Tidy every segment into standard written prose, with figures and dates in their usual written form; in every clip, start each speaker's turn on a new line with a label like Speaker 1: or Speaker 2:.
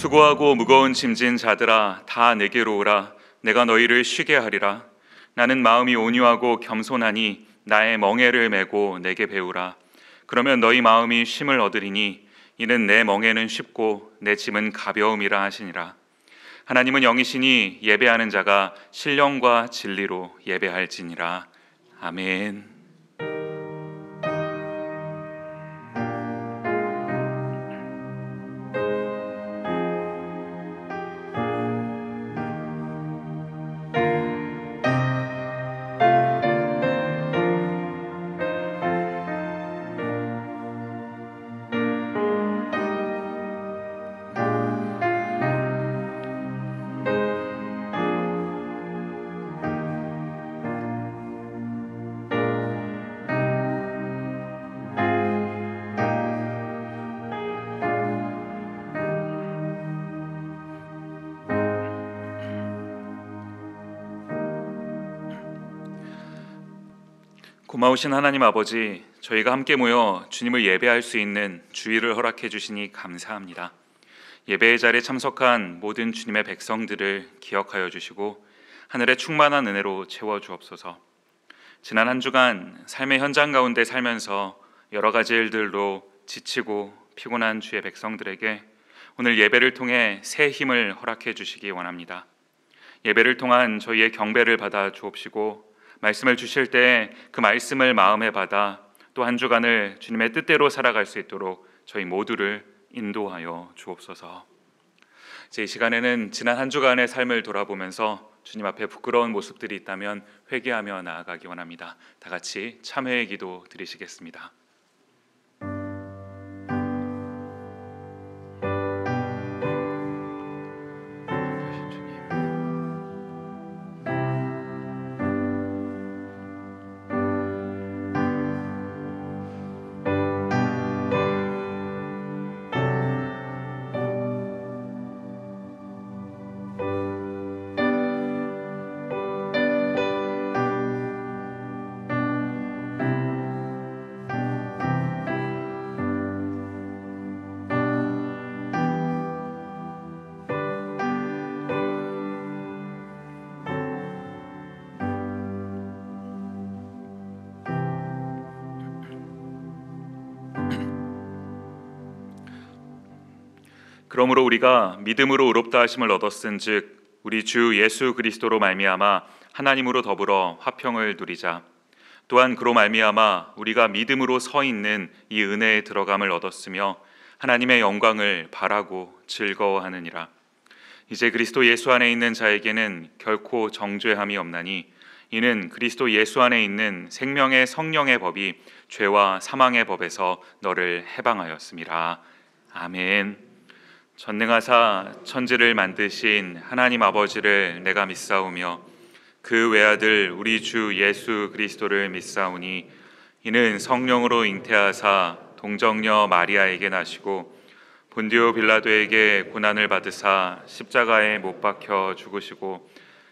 Speaker 1: 수고하고 무거운 짐진 자들아 다 내게로 오라. 내가 너희를 쉬게 하리라. 나는 마음이 온유하고 겸손하니 나의 멍에를 메고 내게 배우라. 그러면 너희 마음이 쉼을 얻으리니 이는 내 멍에는 쉽고 내 짐은 가벼움이라 하시니라. 하나님은 영이시니 예배하는 자가 신령과 진리로 예배할지니라. 아멘. 고마우신 하나님 아버지, 저희가 함께 모여 주님을 예배할 수 있는 주일을 허락해 주시니 감사합니다. 예배의 자리에 참석한 모든 주님의 백성들을 기억하여 주시고 하늘의 충만한 은혜로 채워 주옵소서. 지난 한 주간 삶의 현장 가운데 살면서 여러 가지 일들로 지치고 피곤한 주의 백성들에게 오늘 예배를 통해 새 힘을 허락해 주시기 원합니다. 예배를 통한 저희의 경배를 받아 주옵시고 말씀을 주실 때 그 말씀을 마음에 받아 또 한 주간을 주님의 뜻대로 살아갈 수 있도록 저희 모두를 인도하여 주옵소서. 이 시간에는 지난 한 주간의 삶을 돌아보면서 주님 앞에 부끄러운 모습들이 있다면 회개하며 나아가기 원합니다. 다 같이 참회의 기도 드리시겠습니다. 그러므로 우리가 믿음으로 의롭다 하심을 얻었은즉 우리 주 예수 그리스도로 말미암아 하나님으로 더불어 화평을 누리자. 또한 그로 말미암아 우리가 믿음으로 서 있는 이 은혜에 들어감을 얻었으며 하나님의 영광을 바라고 즐거워하느니라. 이제 그리스도 예수 안에 있는 자에게는 결코 정죄함이 없나니 이는 그리스도 예수 안에 있는 생명의 성령의 법이 죄와 사망의 법에서 너를 해방하였음이라. 아멘. 전능하사 천지를 만드신 하나님 아버지를 내가 믿사오며 그 외아들 우리 주 예수 그리스도를 믿사오니 이는 성령으로 잉태하사 동정녀 마리아에게 나시고 본디오 빌라도에게 고난을 받으사 십자가에 못 박혀 죽으시고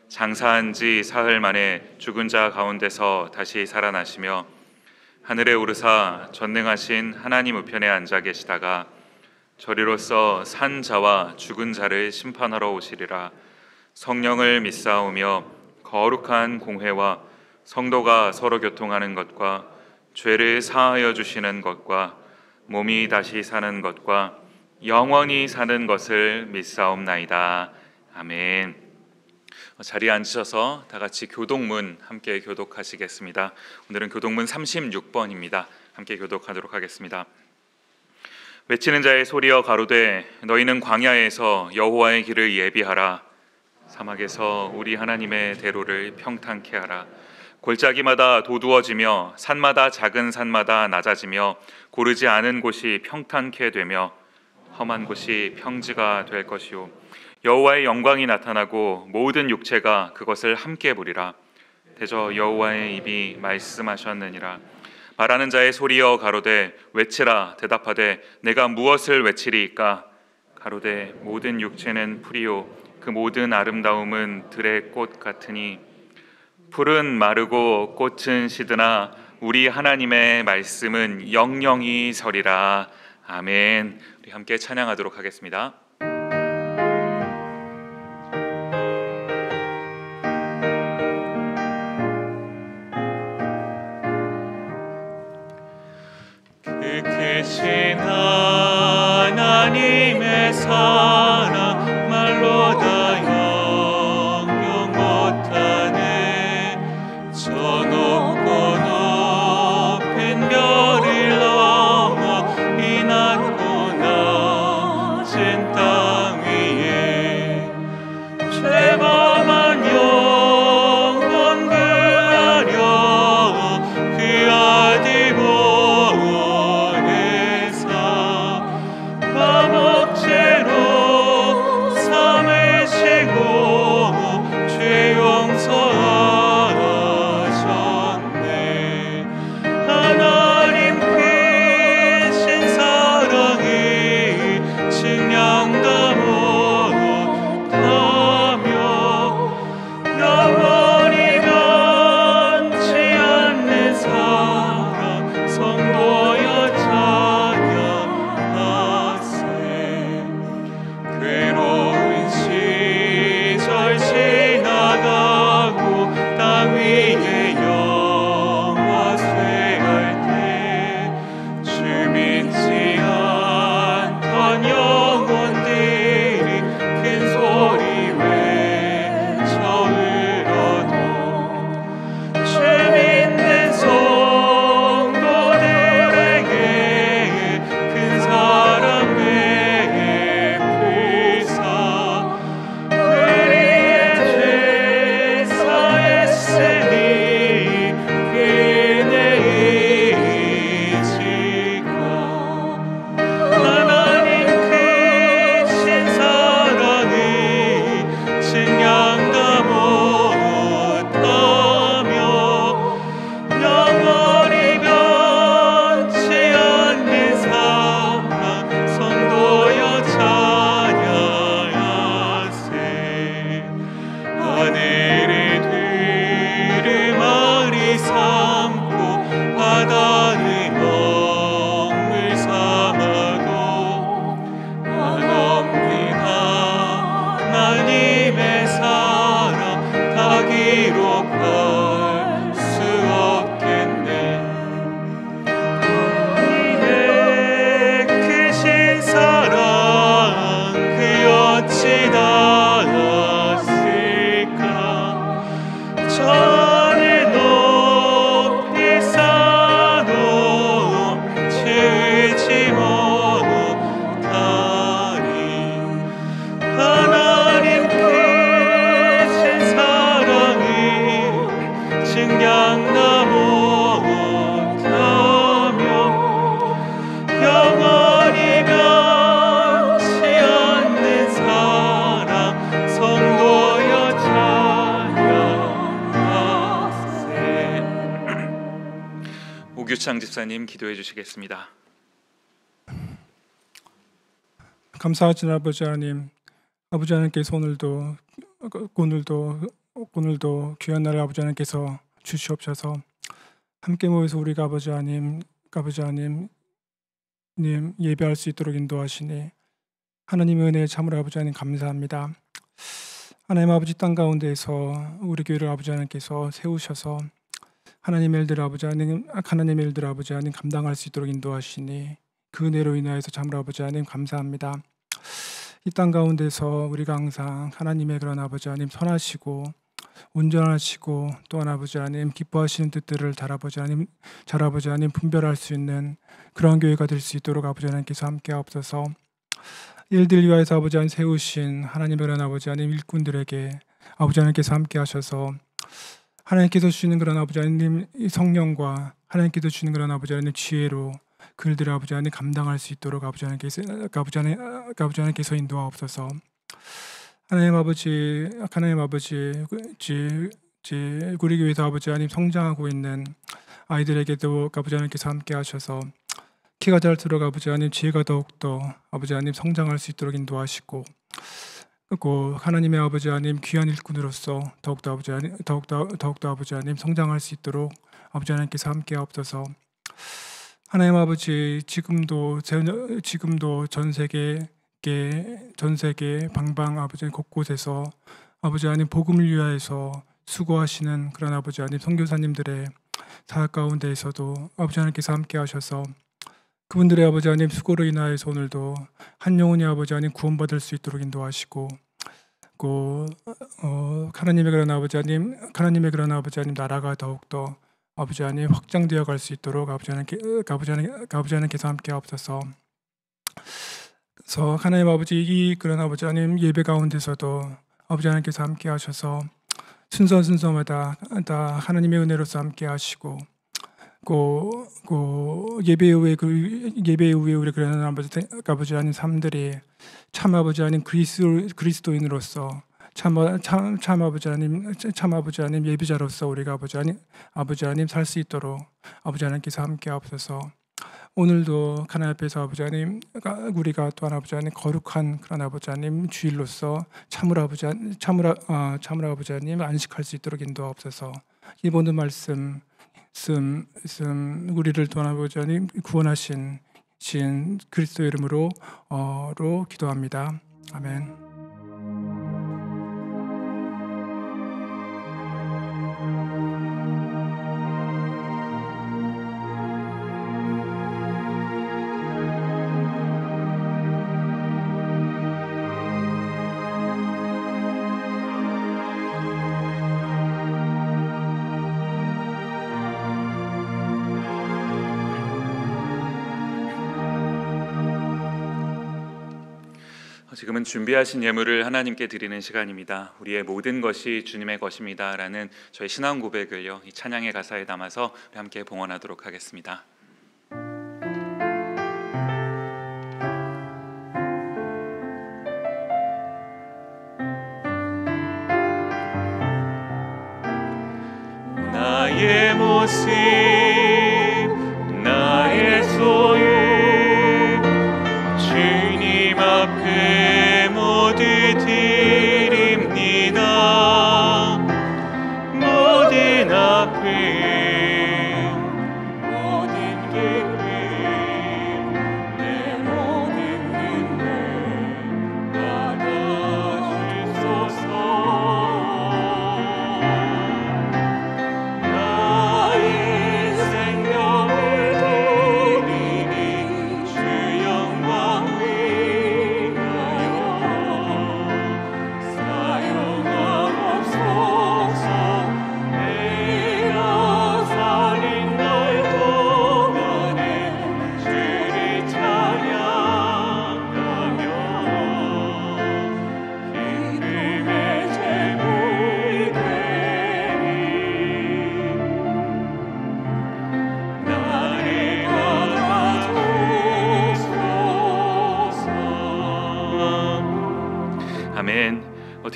Speaker 1: 장사한 지 사흘 만에 죽은 자 가운데서 다시 살아나시며 하늘에 오르사 전능하신 하나님 우편에 앉아 계시다가 저리로서 산 자와 죽은 자를 심판하러 오시리라. 성령을 믿사오며 거룩한 공회와 성도가 서로 교통하는 것과 죄를 사하여 주시는 것과 몸이 다시 사는 것과 영원히 사는 것을 믿사옵나이다. 아멘. 자리에 앉으셔서 다 같이 교독문 함께 교독하시겠습니다. 오늘은 교독문 36번입니다. 함께 교독하도록 하겠습니다. 외치는 자의 소리여 가로되 너희는 광야에서 여호와의 길을 예비하라. 사막에서 우리 하나님의 대로를 평탄케 하라. 골짜기마다 도두어지며 산마다 작은 산마다 낮아지며 고르지 않은 곳이 평탄케 되며 험한 곳이 평지가 될 것이요 여호와의 영광이 나타나고 모든 육체가 그것을 함께 보리라. 대저 여호와의 입이 말씀하셨느니라. 말하는 자의 소리여 가로되 외치라. 대답하되 내가 무엇을 외치리이까. 가로되 모든 육체는 풀이요 그 모든 아름다움은 들의 꽃 같으니 풀은 마르고 꽃은 시드나 우리 하나님의 말씀은 영영이 서리라. 아멘. 우리 함께 찬양하도록 하겠습니다. 그 크신 하나님의 사랑 말로 다 영영 못하네. 저 높고 높은 별을 넘어 이 낮고 낮은 땅 위에 죄범한 영혼 구하려 그 아들 보내사 오규창 집사님 기도해 주시겠습니다.
Speaker 2: 감사하신 아버지 하나님, 아버지 하나님께서 오늘도 귀한 날을 아버지 하나님께서 주시옵소서. 함께 모여서 우리가 아버지 하나님 예배할 수 있도록 인도하시니 하나님의 은혜에 참으로 아버지 하나님 감사합니다. 하나님 아버지 땅 가운데에서 우리 교회를 아버지 하나님께서 세우셔서 하나님의 일들 아버지 하나님 감당할 수 있도록 인도하시니 그 은혜로 인하여서 참으로 아버지 하나님 감사합니다. 이 땅 가운데서 우리가 항상 하나님의 그런 아버지 하나님 선하시고 온전하시고 또한 아버지 하나님 기뻐하시는 뜻들을 잘 아버지 하나님 분별할 수 있는 그런 교회가 될 수 있도록 아버지 하나님께서 함께 하옵소서. 일들 위하여서 아버지 하나님 세우신 하나님의 그런 아버지 하나님 일꾼들에게 아버지 하나님께서 함께 하셔서 하나님께서 주시는 그런 아버지 하나님 성령과 하나님께서 주시는 그런 아버지 하나님 지혜로 그들을 아버지 하나님 감당할 수 있도록 아버지 하나님께서 인도하옵소서. 하나님 아버지 우리 교회에서 아버지 하나님 성장하고 있는 아이들에게도 아버지 하나님께서 함께 하셔서 키가 잘수록 아버지 하나님 지혜가 더욱더 아버지 하나님 성장할 수 있도록 인도하시고 그 하나님의 아버지 하나님 귀한 일꾼으로서 더욱더 아버지 하나님 성장할 수 있도록 아버지 하나님께서 함께 하옵소서. 하나님 아버지 지금도 전 세계 방방 아버지 곳곳에서 아버지 하나님 복음을 위하여서 수고하시는 그런 아버지 하나님 선교사님들의 사역 가운데에서도 아버지 하나님께서 함께 하셔서 그분들의 아버지 하나님 수고로 인하여서 오늘도 한 영혼이 아버지 하나님 구원받을 수 있도록 인도하시고 하나님의 그런 아버지 하나님 나라가 더욱더 아버지 하나님 확장되어 갈 수 있도록 아버지 하나님께서 함께 하옵소서. 그래서 하나님 아버지 이 그런 아버지 하나님 예배 가운데서도 아버지 하나님께서 함께 하셔서 순서마다 다 하나님의 은혜로서 함께 하시고 예배 이후에 우리 그런 아버지 하나님 삶들이 참 아버지 하나님 그리스도인으로서 참 아버지 하나님 예비자로서 우리가 아버지 하나님 살 수 있도록 아버지 하나님께서 함께 하옵소서. 오늘도 하나님 앞에서 아버지 하나님 우리가 또한 아버지 하나님 거룩한 그런 아버지 하나님 주일로서 참으로 아버지 하나님 안식할 수 있도록 인도하옵소서. 이 모든 말씀 우리를 또한 아버지 하나님 구원하신 그리스도 이름으로 기도합니다. 아멘.
Speaker 1: 지금은 준비하신 예물을 하나님께 드리는 시간입니다. 우리의 모든 것이 주님의 것입니다 라는 저희 신앙 고백을요 이 찬양의 가사에 담아서 우리 함께 봉헌하도록 하겠습니다. 나의 모습 나의 소유 주님 앞에 모두 드립니다. 모든 아픔 모든 기쁨 내 모든 눈물 받아주소서. 나의 생명을 드리니 주 영광 위하여 사용하옵소서. 내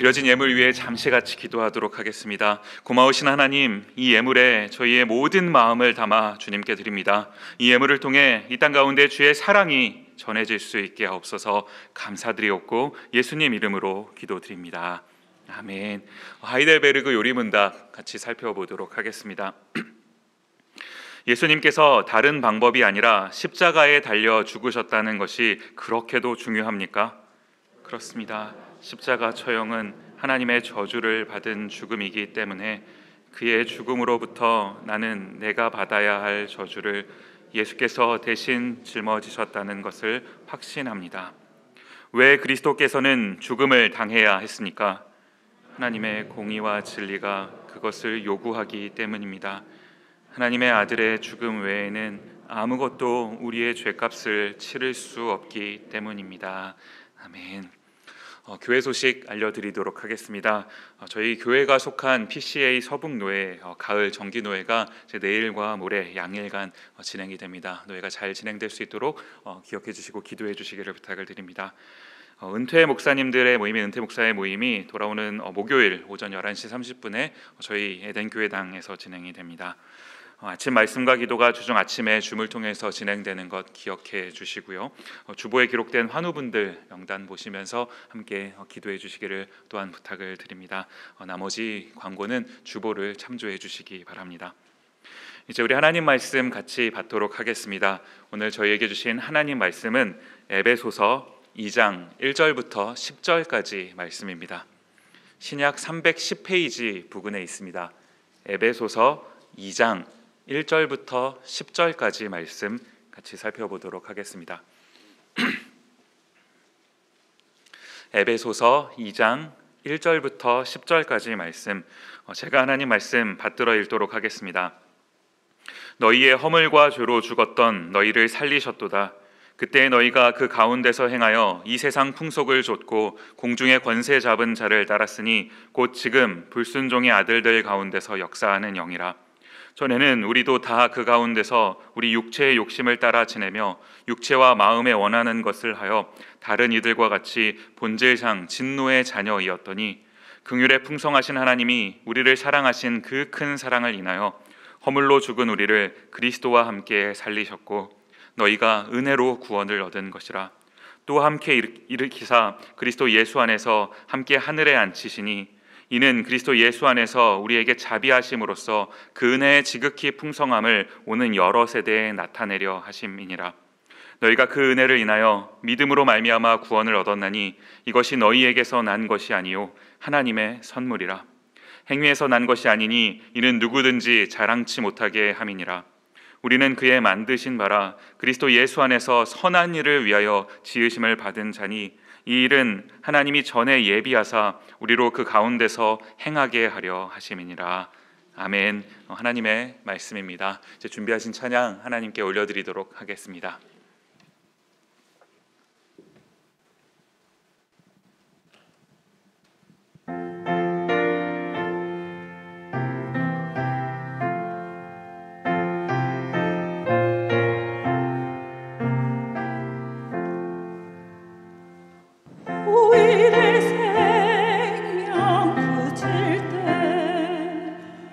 Speaker 1: 드려진 예물 위에 잠시 같이 기도하도록 하겠습니다. 고마우신 하나님, 이 예물에 저희의 모든 마음을 담아 주님께 드립니다. 이 예물을 통해 이 땅 가운데 주의 사랑이 전해질 수 있게 하옵소서. 감사드리옵고 예수님 이름으로 기도드립니다. 아멘. 하이델베르그 요리문답 같이 살펴보도록 하겠습니다. 예수님께서 다른 방법이 아니라 십자가에 달려 죽으셨다는 것이 그렇게도 중요합니까? 그렇습니다. 십자가 처형은 하나님의 저주를 받은 죽음이기 때문에 그의 죽음으로부터 나는 내가 받아야 할 저주를 예수께서 대신 짊어지셨다는 것을 확신합니다. 왜 그리스도께서는 죽음을 당해야 했습니까? 하나님의 공의와 진리가 그것을 요구하기 때문입니다. 하나님의 아들의 죽음 외에는 아무것도 우리의 죄값을 치를 수 없기 때문입니다. 아멘. 교회 소식 알려드리도록 하겠습니다. 저희 교회가 속한 PCA 서북노회 가을 정기노회가 내일과 모레 양일간 진행이 됩니다. 노회가 잘 진행될 수 있도록 기억해 주시고 기도해 주시기를 부탁을 드립니다. 은퇴 목사님들의 모임인 은퇴 목사의 모임이 돌아오는 목요일 오전 11시 30분에 저희 에덴교회당에서 진행이 됩니다. 아침 말씀과 기도가 주중 아침에 줌을 통해서 진행되는 것 기억해 주시고요. 주보에 기록된 환우분들 명단 보시면서 함께 기도해 주시기를 또한 부탁을 드립니다. 나머지 광고는 주보를 참조해 주시기 바랍니다. 이제 우리 하나님 말씀 같이 받도록 하겠습니다. 오늘 저희에게 주신 하나님 말씀은 에베소서 2장 1절부터 10절까지 말씀입니다. 신약 310페이지 부근에 있습니다. 에베소서 2장 1절부터 10절까지 말씀 같이 살펴보도록 하겠습니다. 에베소서 2장 1절부터 10절까지 말씀, 제가 하나님 말씀 받들어 읽도록 하겠습니다. 너희의 허물과 죄로 죽었던 너희를 살리셨도다. 그때 너희가 그 가운데서 행하여 이 세상 풍속을 좇고 공중의 권세 잡은 자를 따랐으니 곧 지금 불순종의 아들들 가운데서 역사하는 영이라. 전에는 우리도 다 그 가운데서 우리 육체의 욕심을 따라 지내며 육체와 마음에 원하는 것을 하여 다른 이들과 같이 본질상 진노의 자녀이었더니 긍휼에 풍성하신 하나님이 우리를 사랑하신 그 큰 사랑을 인하여 허물로 죽은 우리를 그리스도와 함께 살리셨고 너희가 은혜로 구원을 얻은 것이라. 또 함께 일으키사 그리스도 예수 안에서 함께 하늘에 앉히시니 이는 그리스도 예수 안에서 우리에게 자비하심으로써 그 은혜의 지극히 풍성함을 오는 여러 세대에 나타내려 하심이니라. 너희가 그 은혜를 인하여 믿음으로 말미암아 구원을 얻었나니 이것이 너희에게서 난 것이 아니요 하나님의 선물이라. 행위에서 난 것이 아니니 이는 누구든지 자랑치 못하게 함이니라. 우리는 그의 만드신 바라 그리스도 예수 안에서 선한 일을 위하여 지으심을 받은 자니 이 일은 하나님이 전에 예비하사 우리로 그 가운데서 행하게 하려 하심이니라. 아멘. 하나님의 말씀입니다. 이제 준비하신 찬양 하나님께 올려드리도록 하겠습니다.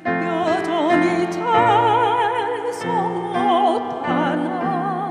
Speaker 3: 여전히 찬송 못하나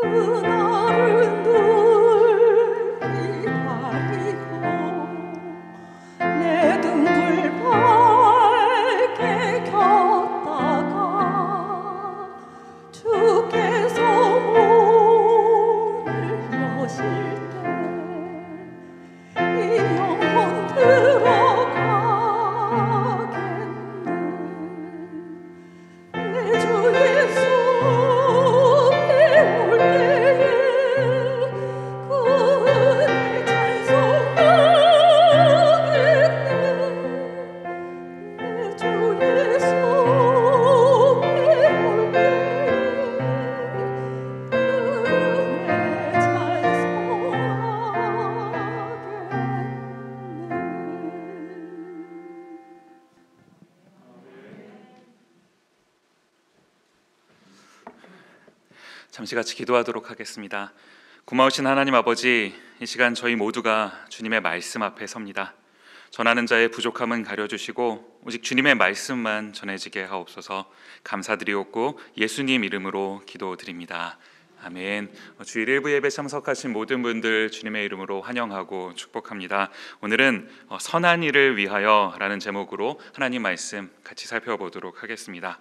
Speaker 3: 그날은 늘 기다리고 내 등불 밝게 켰다가 주께서 문을 여실 때 이 영혼 들어가겠네. 내 주 예수 올 때에 그 은혜 찬송하겠네. 내 주 예수 올 때에 그 은혜
Speaker 1: 잠시 같이 기도하도록 하겠습니다. 고마우신 하나님 아버지, 이 시간 저희 모두가 주님의 말씀 앞에 섭니다. 전하는 자의 부족함은 가려주시고 오직 주님의 말씀만 전해지게 하옵소서. 감사드리옵고 예수님 이름으로 기도드립니다. 아멘. 주일 일부 예배 참석하신 모든 분들 주님의 이름으로 환영하고 축복합니다. 오늘은 선한 일을 위하여 라는 제목으로 하나님 말씀 같이 살펴보도록 하겠습니다.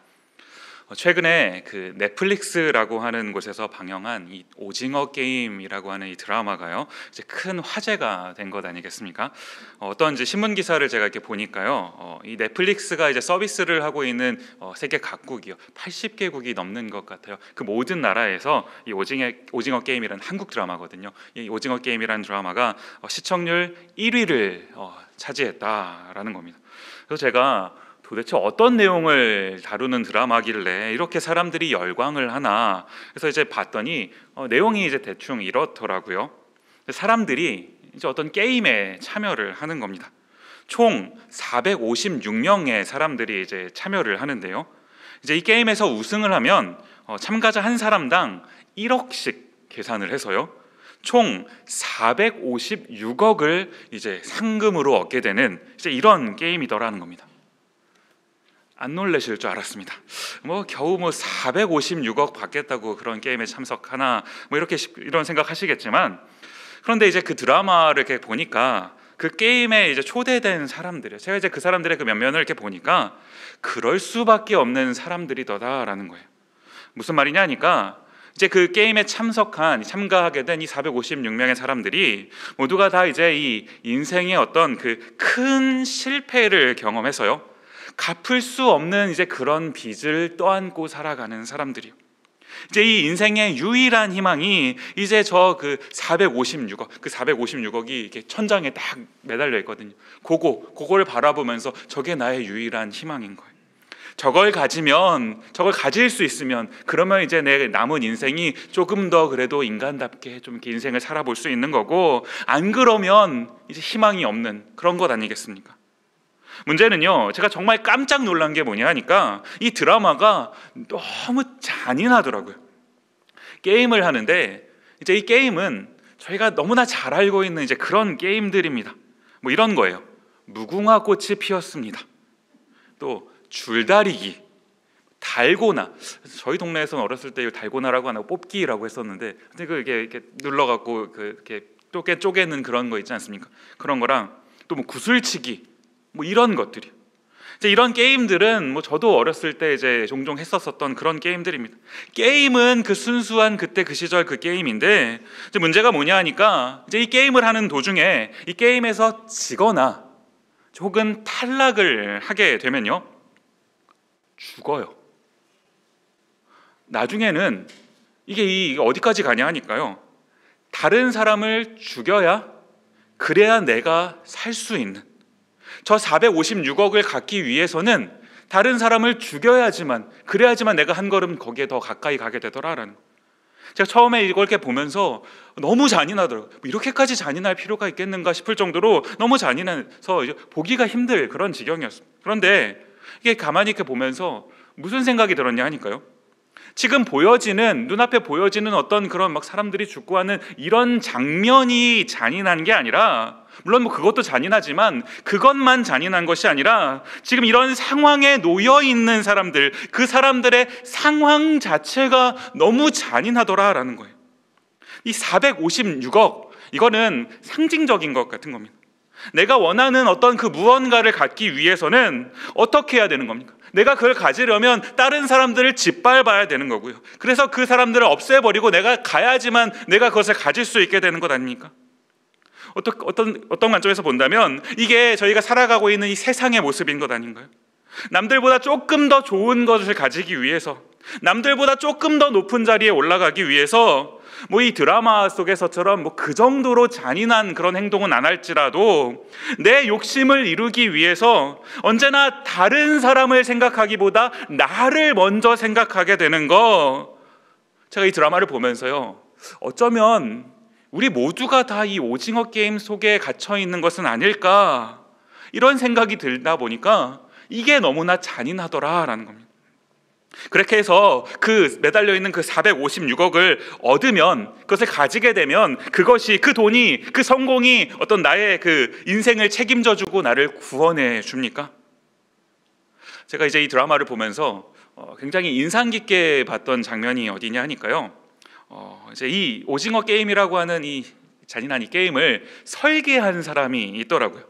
Speaker 1: 최근에 그 넷플릭스라고 하는 곳에서 방영한 이 오징어 게임이라고 하는 이 드라마가요, 이제 큰 화제가 된 것 아니겠습니까? 어떤 이제 신문 기사를 제가 이렇게 보니까요, 이 넷플릭스가 이제 서비스를 하고 있는 세계 각국이요, 80개국이 넘는 것 같아요. 그 모든 나라에서 이 오징어 게임이라는 한국 드라마거든요. 이 오징어 게임이라는 드라마가 시청률 1위를 차지했다라는 겁니다. 그래서 제가 도대체 어떤 내용을 다루는 드라마길래 이렇게 사람들이 열광을 하나, 그래서 이제 봤더니 내용이 이제 대충 이렇더라고요. 사람들이 이제 어떤 게임에 참여를 하는 겁니다. 총 456명의 사람들이 이제 참여를 하는데요, 이제 이 게임에서 우승을 하면 참가자 한 사람당 1억씩 계산을 해서요, 총 456억을 이제 상금으로 얻게 되는 이제 이런 게임이더라는 겁니다. 안 놀라실 줄 알았습니다. 겨우 456억 받겠다고 그런 게임에 참석하나, 이렇게 이런 생각하시겠지만, 그런데 이제 그 드라마를 이렇게 보니까 그 게임에 이제 초대된 사람들이요, 제가 이제 그 사람들의 그 면면을 이렇게 보니까 그럴 수밖에 없는 사람들이더라라는 거예요. 무슨 말이냐 하니까, 이제 그 게임에 참가하게 된 이 456명의 사람들이 모두가 다 이제 이 인생의 어떤 그 큰 실패를 경험해서요, 갚을 수 없는 이제 그런 빚을 떠안고 살아가는 사람들이요. 이제 이 인생의 유일한 희망이 이제 저 그 456억, 그 456억이 이렇게 천장에 딱 매달려 있거든요. 그거를 바라보면서 저게 나의 유일한 희망인 거예요. 저걸 가질 수 있으면, 그러면 이제 내 남은 인생이 조금 더 그래도 인간답게 좀 이렇게 인생을 살아볼 수 있는 거고, 안 그러면 이제 희망이 없는 그런 것 아니겠습니까? 문제는요, 제가 정말 깜짝 놀란 게 뭐냐 하니까 이 드라마가 너무 잔인하더라고요. 게임을 하는데 이제 이 게임은 저희가 너무나 잘 알고 있는 이제 그런 게임들입니다. 이런 거예요. 무궁화 꽃이 피었습니다. 또 줄다리기, 달고나. 저희 동네에서는 어렸을 때 달고나라고 하나 뽑기라고 했었는데, 근데 이렇게 눌러갖고 이렇게 쪼개는 그런 거 있지 않습니까? 그런 거랑 또 구슬치기, 이런 것들이. 이제 이런 게임들은 저도 어렸을 때 이제 종종 했었던 그런 게임들입니다. 게임은 그 순수한 그때 그 시절 그 게임인데, 이제 문제가 뭐냐 하니까 이제 이 게임을 하는 도중에 이 게임에서 지거나 혹은 탈락을 하게 되면요, 죽어요. 나중에는 이게 어디까지 가냐 하니까요, 다른 사람을 죽여야, 그래야 내가 살 수 있는, 저 456억을 갖기 위해서는 다른 사람을 죽여야지만, 그래야지만 내가 한 걸음 거기에 더 가까이 가게 되더라라는. 제가 처음에 이걸 이렇게 보면서 너무 잔인하더라고요. 이렇게까지 잔인할 필요가 있겠는가 싶을 정도로 너무 잔인해서 보기가 힘들 그런 지경이었습니다. 그런데 이게 가만히 이렇게 보면서 무슨 생각이 들었냐 하니까요, 지금 눈앞에 보여지는 어떤 그런 사람들이 죽고 하는 이런 장면이 잔인한 게 아니라, 물론 그것도 잔인하지만 그것만 잔인한 것이 아니라, 지금 이런 상황에 놓여 있는 사람들, 그 사람들의 상황 자체가 너무 잔인하더라라는 거예요. 이 456억, 이거는 상징적인 것 같은 겁니다. 내가 원하는 어떤 그 무언가를 갖기 위해서는 어떻게 해야 되는 겁니까? 내가 그걸 가지려면 다른 사람들을 짓밟아야 되는 거고요. 그래서 그 사람들을 없애버리고 내가 가야지만 내가 그것을 가질 수 있게 되는 것 아닙니까? 어떤 관점에서 본다면 이게 저희가 살아가고 있는 이 세상의 모습인 것 아닌가요? 남들보다 조금 더 좋은 것을 가지기 위해서, 남들보다 조금 더 높은 자리에 올라가기 위해서 이 드라마 속에서처럼 그 정도로 잔인한 그런 행동은 안 할지라도 내 욕심을 이루기 위해서 언제나 다른 사람을 생각하기보다 나를 먼저 생각하게 되는 거, 제가 이 드라마를 보면서요, 어쩌면 우리 모두가 다 이 오징어 게임 속에 갇혀 있는 것은 아닐까, 이런 생각이 들다 보니까 이게 너무나 잔인하더라라는 겁니다. 그렇게 해서 그 매달려 있는 그 456억을 얻으면, 그것을 가지게 되면 그것이, 그 돈이, 그 성공이 어떤 나의 그 인생을 책임져 주고 나를 구원해 줍니까? 제가 이제 이 드라마를 보면서 굉장히 인상 깊게 봤던 장면이 어디냐 하니까요, 이제 이 오징어 게임이라고 하는 이 잔인한 이 게임을 설계한 사람이 있더라고요.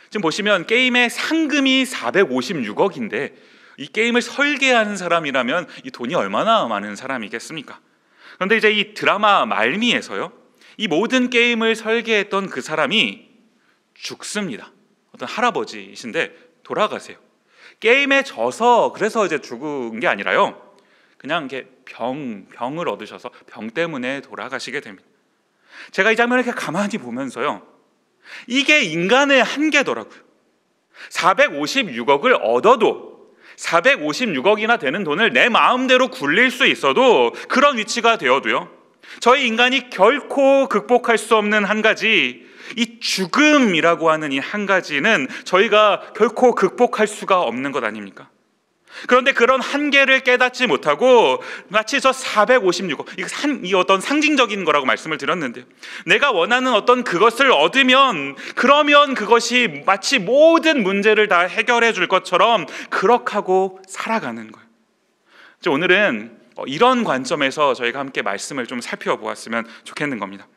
Speaker 1: 지금 보시면 게임의 상금이 456억인데 이 게임을 설계하는 사람이라면 이 돈이 얼마나 많은 사람이겠습니까? 그런데 이제 이 드라마 말미에서요, 이 모든 게임을 설계했던 그 사람이 죽습니다. 어떤 할아버지이신데 돌아가세요. 게임에 져서 그래서 이제 죽은 게 아니라요, 그냥 이렇게 병을 얻으셔서 병 때문에 돌아가시게 됩니다. 제가 이 장면을 이렇게 가만히 보면서요, 이게 인간의 한계더라고요. 456억을 얻어도 456억이나 되는 돈을 내 마음대로 굴릴 수 있어도, 그런 위치가 되어도요, 저희 인간이 결코 극복할 수 없는 한 가지, 이 죽음이라고 하는 이 한 가지는 저희가 결코 극복할 수가 없는 것 아닙니까? 그런데 그런 한계를 깨닫지 못하고 마치 저 456억, 이 어떤 상징적인 거라고 말씀을 드렸는데요, 내가 원하는 어떤 그것을 얻으면 그러면 그것이 마치 모든 문제를 다 해결해 줄 것처럼 그렇게 하고 살아가는 거예요. 오늘은 이런 관점에서 저희가 함께 말씀을 좀 살펴보았으면 좋겠는 겁니다.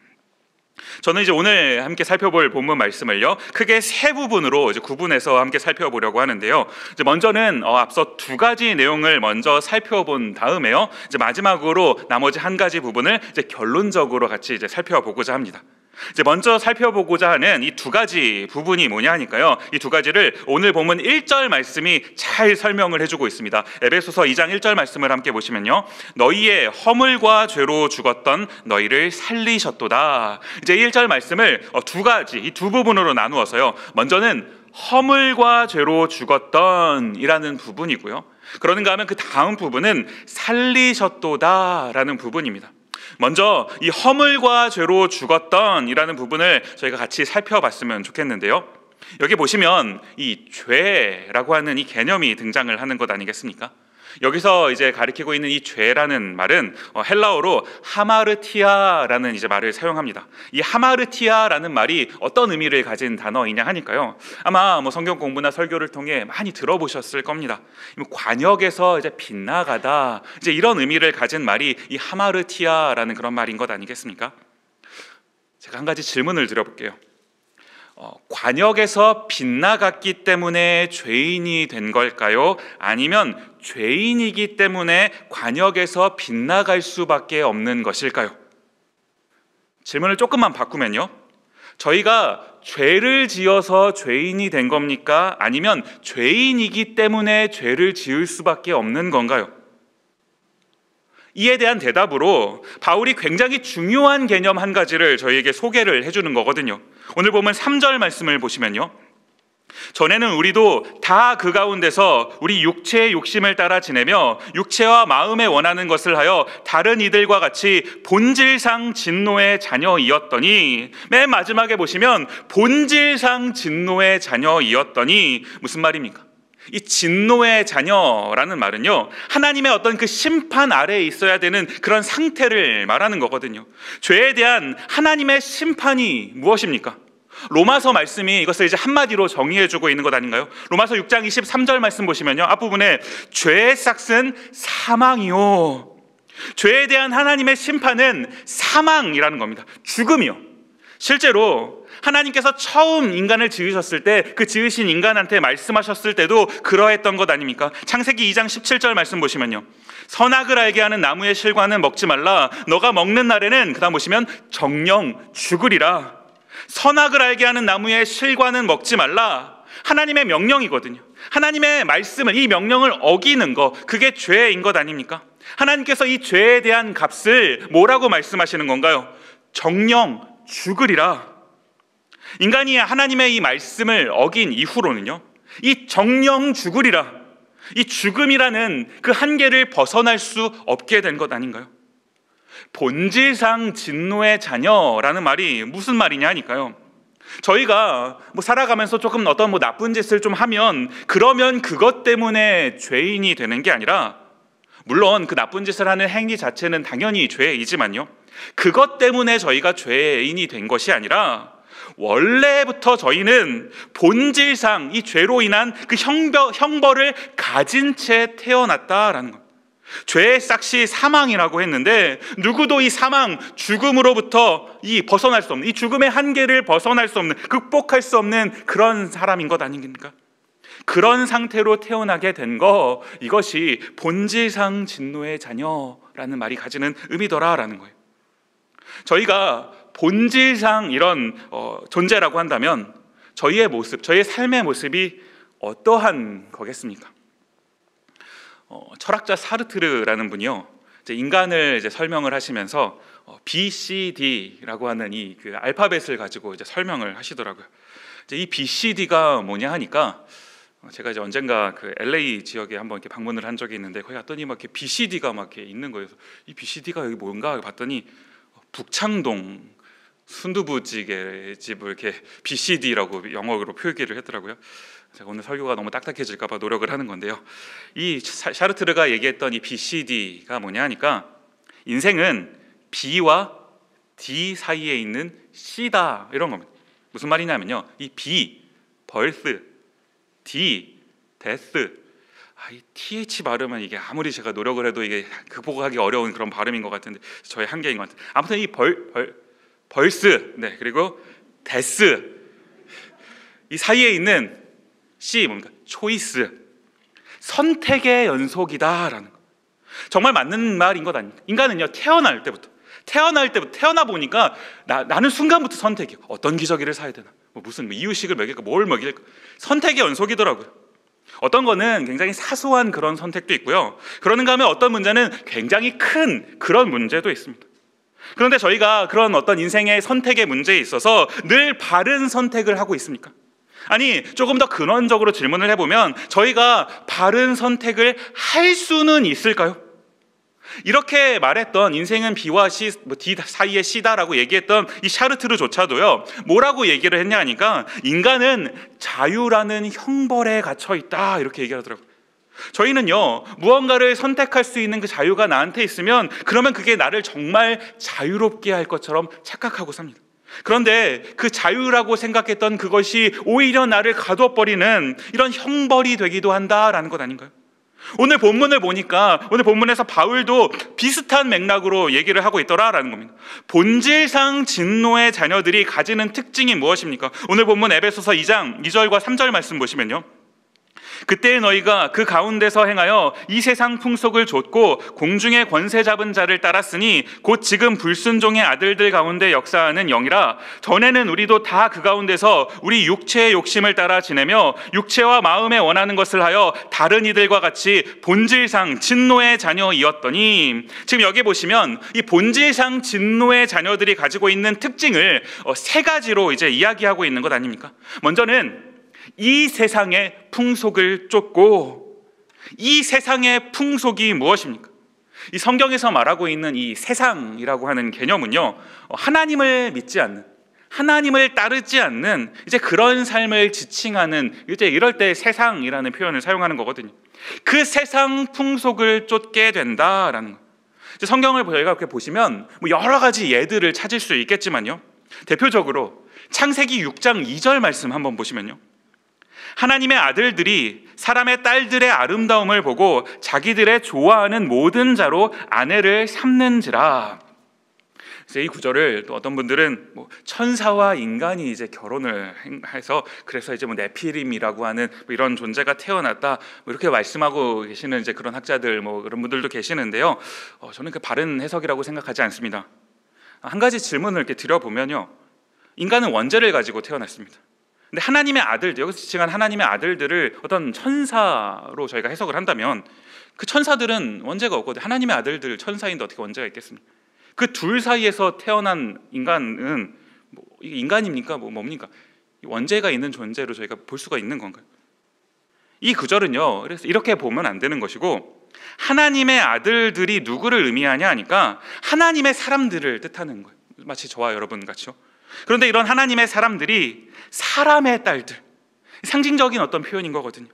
Speaker 1: 저는 이제 오늘 함께 살펴볼 본문 말씀을요, 크게 세 부분으로 이제 구분해서 함께 살펴보려고 하는데요. 이제 먼저는 앞서 두 가지 내용을 먼저 살펴본 다음에요, 이제 마지막으로 나머지 한 가지 부분을 이제 결론적으로 같이 이제 살펴보고자 합니다. 이제 먼저 살펴보고자 하는 이 두 가지 부분이 뭐냐 하니까요, 이 두 가지를 오늘 본문 1절 말씀이 잘 설명을 해주고 있습니다. 에베소서 2장 1절 말씀을 함께 보시면요, 너희의 허물과 죄로 죽었던 너희를 살리셨도다. 이제 1절 말씀을 두 가지, 이 두 부분으로 나누어서요, 먼저는 허물과 죄로 죽었던 이라는 부분이고요, 그러는가 하면 그 다음 부분은 살리셨도다 라는 부분입니다. 먼저 이 허물과 죄로 죽었던 이라는 부분을 저희가 같이 살펴봤으면 좋겠는데요, 여기 보시면 이 죄라고 하는 이 개념이 등장을 하는 것 아니겠습니까? 여기서 이제 가리키고 있는 이 죄라는 말은 헬라어로 하마르티아라는 이제 말을 사용합니다. 이 하마르티아라는 말이 어떤 의미를 가진 단어이냐 하니까요, 아마 성경 공부나 설교를 통해 많이 들어보셨을 겁니다. 관역에서 이제 빗나가다, 이제 이런 의미를 가진 말이 이 하마르티아라는 그런 말인 것 아니겠습니까? 제가 한 가지 질문을 드려볼게요. 관역에서 빗나갔기 때문에 죄인이 된 걸까요? 아니면 죄인이기 때문에 관역에서 빗나갈 수밖에 없는 것일까요? 질문을 조금만 바꾸면요, 저희가 죄를 지어서 죄인이 된 겁니까? 아니면 죄인이기 때문에 죄를 지을 수밖에 없는 건가요? 이에 대한 대답으로 바울이 굉장히 중요한 개념 한 가지를 저희에게 소개를 해주는 거거든요. 오늘 보면 3절 말씀을 보시면요, 전에는 우리도 다 그 가운데서 우리 육체의 욕심을 따라 지내며 육체와 마음에 원하는 것을 하여 다른 이들과 같이 본질상 진노의 자녀이었더니, 맨 마지막에 보시면 본질상 진노의 자녀이었더니 무슨 말입니까? 이 진노의 자녀라는 말은요, 하나님의 어떤 그 심판 아래에 있어야 되는 그런 상태를 말하는 거거든요. 죄에 대한 하나님의 심판이 무엇입니까? 로마서 말씀이 이것을 이제 한마디로 정의해주고 있는 것 아닌가요? 로마서 6장 23절 말씀 보시면요, 앞부분에 죄의 싹은 사망이요, 죄에 대한 하나님의 심판은 사망이라는 겁니다. 죽음이요. 실제로 하나님께서 처음 인간을 지으셨을 때 그 지으신 인간한테 말씀하셨을 때도 그러했던 것 아닙니까? 창세기 2장 17절 말씀 보시면요, 선악을 알게 하는 나무의 실과는 먹지 말라. 너가 먹는 날에는, 그 다음 보시면 정령 죽으리라. 선악을 알게 하는 나무의 실과는 먹지 말라. 하나님의 명령이거든요. 하나님의 말씀을, 이 명령을 어기는 거, 그게 죄인 것 아닙니까? 하나님께서 이 죄에 대한 값을 뭐라고 말씀하시는 건가요? 정령 죽으리라. 인간이 하나님의 이 말씀을 어긴 이후로는요, 이 정령 죽으리라, 이 죽음이라는 그 한계를 벗어날 수 없게 된 것 아닌가요? 본질상 진노의 자녀라는 말이 무슨 말이냐 하니까요, 저희가 살아가면서 조금 어떤 나쁜 짓을 좀 하면 그러면 그것 때문에 죄인이 되는 게 아니라, 물론 그 나쁜 짓을 하는 행위 자체는 당연히 죄이지만요, 그것 때문에 저희가 죄인이 된 것이 아니라 원래부터 저희는 본질상 이 죄로 인한 그 형벌을 가진 채 태어났다라는 겁니다. 죄의 싹시 사망이라고 했는데, 누구도 이 사망, 죽음으로부터 벗어날 수 없는, 이 죽음의 한계를 벗어날 수 없는, 극복할 수 없는 그런 사람인 것 아닙니까? 그런 상태로 태어나게 된 거, 이것이 본질상 진노의 자녀라는 말이 가지는 의미더라라는 거예요. 저희가 본질상 이런 존재라고 한다면 저희의 모습, 저희의 삶의 모습이 어떠한 거겠습니까? 철학자 사르트르라는 분이요, 이제 인간을 이제 설명을 하시면서 BCD라고 하는 이 그 알파벳을 가지고 이제 설명을 하시더라고요. 이제 이 BCD가 뭐냐 하니까, 제가 이제 언젠가 그 LA 지역에 한번 이렇게 방문을 한 적이 있는데, 거기 갔더니 막 이렇게 BCD가 막 이렇게 있는 거예요. 이 BCD가 여기 뭔가 봤더니 북창동 순두부찌개 집을 이렇게 BCD라고 영어로 표기를 했더라고요. 제가 오늘 설교가 너무 딱딱해질까 봐 노력을 하는 건데요, 이 샤르트르가 얘기했던 이 BCD가 뭐냐 하니까, 인생은 B와 D 사이에 있는 C다, 이런 겁니다. 무슨 말이냐면요, 이 B, birth, D, death, 이 TH 발음은 이게 아무리 제가 노력을 해도 이게 극복하기 어려운 그런 발음인 것 같은데, 저의 한계인 것 같아요. 아무튼 이 벌스, 네, 그리고 데스, 이 사이에 있는 C, 뭡니까? 초이스, 선택의 연속이다라는 거. 정말 맞는 말인 것 아닙니까? 인간은요, 태어나 보니까 나는 순간부터 선택이요. 어떤 기저귀를 사야 되나, 무슨 이유식을 먹일까, 뭘 먹일까, 선택의 연속이더라고요. 어떤 거는 굉장히 사소한 그런 선택도 있고요, 그러는가 하면 어떤 문제는 굉장히 큰 그런 문제도 있습니다. 그런데 저희가 그런 어떤 인생의 선택의 문제에 있어서 늘 바른 선택을 하고 있습니까? 아니, 조금 더 근원적으로 질문을 해보면 저희가 바른 선택을 할 수는 있을까요? 이렇게 말했던, 인생은 B와 C, D 사이의 C다라고 얘기했던 이 샤르트르조차도요, 뭐라고 얘기를 했냐 하니까, 인간은 자유라는 형벌에 갇혀 있다, 이렇게 얘기하더라고요. 저희는요, 무언가를 선택할 수 있는 그 자유가 나한테 있으면 그러면 그게 나를 정말 자유롭게 할 것처럼 착각하고 삽니다. 그런데 그 자유라고 생각했던 그것이 오히려 나를 가둬버리는 이런 형벌이 되기도 한다라는 것 아닌가요? 오늘 본문을 보니까, 오늘 본문에서 바울도 비슷한 맥락으로 얘기를 하고 있더라라는 겁니다. 본질상 진노의 자녀들이 가지는 특징이 무엇입니까? 오늘 본문 에베소서 2장 2절과 3절 말씀 보시면요, 그때 너희가 그 가운데서 행하여 이 세상 풍속을 좇고 공중의 권세 잡은 자를 따랐으니 곧 지금 불순종의 아들들 가운데 역사하는 영이라. 전에는 우리도 다 그 가운데서 우리 육체의 욕심을 따라 지내며 육체와 마음에 원하는 것을 하여 다른 이들과 같이 본질상 진노의 자녀이었더니. 지금 여기 보시면 이 본질상 진노의 자녀들이 가지고 있는 특징을 세 가지로 이제 이야기하고 있는 것 아닙니까? 먼저는 이 세상의 풍속을 쫓고, 이 세상의 풍속이 무엇입니까? 이 성경에서 말하고 있는 이 세상이라고 하는 개념은요, 하나님을 믿지 않는, 하나님을 따르지 않는 이제 그런 삶을 지칭하는, 이제 이럴 때 세상이라는 표현을 사용하는 거거든요. 그 세상 풍속을 쫓게 된다라는 거. 이제 성경을 저희가 이렇게 보시면 여러 가지 예들을 찾을 수 있겠지만요, 대표적으로 창세기 6장 2절 말씀 한번 보시면요, 하나님의 아들들이 사람의 딸들의 아름다움을 보고 자기들의 좋아하는 모든 자로 아내를 삼는지라. 그래서 이 구절을 또 어떤 분들은 천사와 인간이 이제 결혼을 해서 그래서 이제 네피림이라고 하는 이런 존재가 태어났다 이렇게 말씀하고 계시는 이제 그런 학자들 그런 분들도 계시는데요. 저는 그 바른 해석이라고 생각하지 않습니다. 한 가지 질문을 이렇게 드려보면요, 인간은 원죄를 가지고 태어났습니다. 근데 하나님의 아들들, 여기서 지칭한 하나님의 아들들을 어떤 천사로 저희가 해석을 한다면 그 천사들은 원죄가 없거든요. 하나님의 아들들 천사인데 어떻게 원죄가 있겠습니까? 그 둘 사이에서 태어난 인간은 인간입니까? 뭡니까? 원죄가 있는 존재로 저희가 볼 수가 있는 건가요? 이 구절은요, 그래서 이렇게 보면 안 되는 것이고, 하나님의 아들들이 누구를 의미하냐 하니까 하나님의 사람들을 뜻하는 거예요. 마치 저와 여러분 같죠. 그런데 이런 하나님의 사람들이 사람의 딸들, 상징적인 어떤 표현인 거거든요.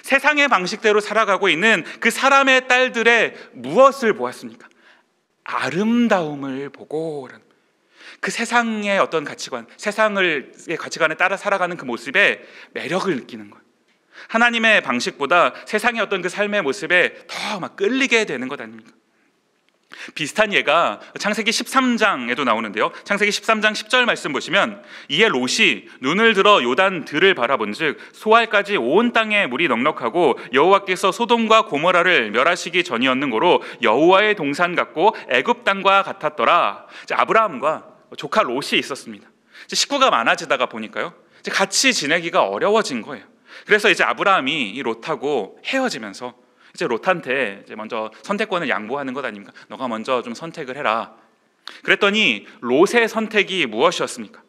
Speaker 1: 세상의 방식대로 살아가고 있는 그 사람의 딸들의 무엇을 보았습니까? 아름다움을 보고, 그 세상의 어떤 가치관, 세상의 가치관에 따라 살아가는 그 모습에 매력을 느끼는 거예요. 하나님의 방식보다 세상의 어떤 그 삶의 모습에 더 막 끌리게 되는 것 아닙니까? 비슷한 예가 창세기 13장에도 나오는데요. 창세기 13장 10절 말씀 보시면, 이에 롯이 눈을 들어 요단 들을 바라본즉 소알까지 온 땅에 물이 넉넉하고 여호와께서 소돔과 고모라를 멸하시기 전이었는고로 여호와의 동산 같고 애굽 땅과 같았더라. 아브라함과 조카 롯이 있었습니다. 식구가 많아지다가 보니까요, 같이 지내기가 어려워진 거예요. 그래서 이제 아브라함이 이 롯하고 헤어지면서 이제 롯한테 이제 먼저 선택권을 양보하는 것 아닙니까? 너가 먼저 좀 선택을 해라. 그랬더니 롯의 선택이 무엇이었습니까?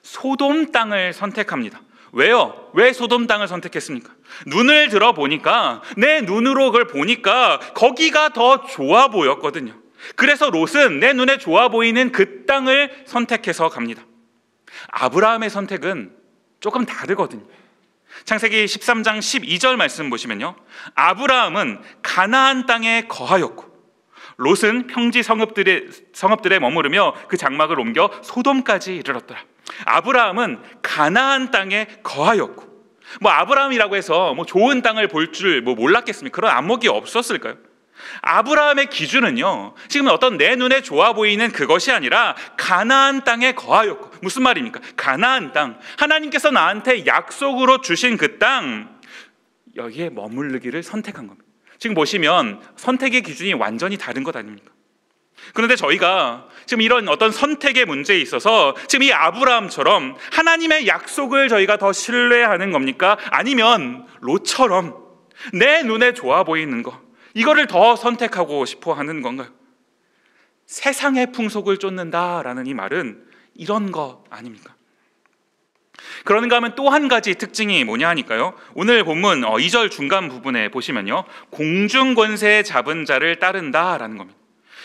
Speaker 1: 소돔 땅을 선택합니다. 왜요? 왜 소돔 땅을 선택했습니까? 눈을 들어 보니까, 내 눈으로 그걸 보니까 거기가 더 좋아 보였거든요. 그래서 롯은 내 눈에 좋아 보이는 그 땅을 선택해서 갑니다. 아브라함의 선택은 조금 다르거든요. 창세기 13장 12절 말씀 보시면요, 아브라함은 가나안 땅에 거하였고 롯은 평지 성읍들에 머무르며 그 장막을 옮겨 소돔까지 이르렀더라. 아브라함은 가나안 땅에 거하였고, 아브라함이라고 해서 좋은 땅을 볼 줄 몰랐겠습니까? 그런 안목이 없었을까요? 아브라함의 기준은요, 지금 어떤 내 눈에 좋아 보이는 그것이 아니라 가나안 땅에 거하였고, 무슨 말입니까? 가나안 땅, 하나님께서 나한테 약속으로 주신 그 땅, 여기에 머무르기를 선택한 겁니다. 지금 보시면 선택의 기준이 완전히 다른 것 아닙니까? 그런데 저희가 지금 이런 어떤 선택의 문제에 있어서 지금 이 아브라함처럼 하나님의 약속을 저희가 더 신뢰하는 겁니까? 아니면 롯처럼 내 눈에 좋아 보이는 거, 이거를 더 선택하고 싶어 하는 건가요? 세상의 풍속을 쫓는다라는 이 말은 이런 거 아닙니까? 그런가 하면 또 한 가지 특징이 뭐냐 하니까요, 오늘 본문 2절 중간 부분에 보시면요, 공중권세 잡은 자를 따른다라는 겁니다.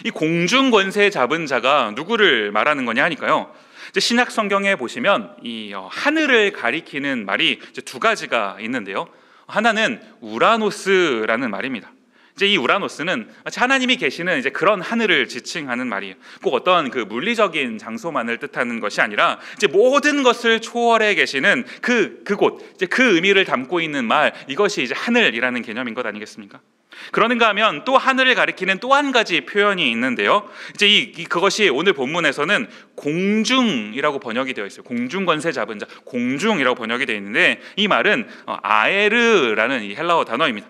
Speaker 1: 이 공중권세 잡은 자가 누구를 말하는 거냐 하니까요, 이제 신약 성경에 보시면 이 하늘을 가리키는 말이 이제 두 가지가 있는데요. 하나는 우라노스라는 말입니다. 이제 이 우라노스는 마치 하나님이 계시는 이제 그런 하늘을 지칭하는 말이에요. 꼭 어떤 그 물리적인 장소만을 뜻하는 것이 아니라 이제 모든 것을 초월해 계시는 그곳, 이제 그 의미를 담고 있는 말, 이것이 이제 하늘이라는 개념인 것 아니겠습니까? 그러는가 하면 또 하늘을 가리키는 또 한 가지 표현이 있는데요. 이제 그것이 오늘 본문에서는 공중이라고 번역이 되어 있어요. 공중권세 잡은 자, 공중이라고 번역이 되어 있는데, 이 말은 아에르라는 이 헬라어 단어입니다.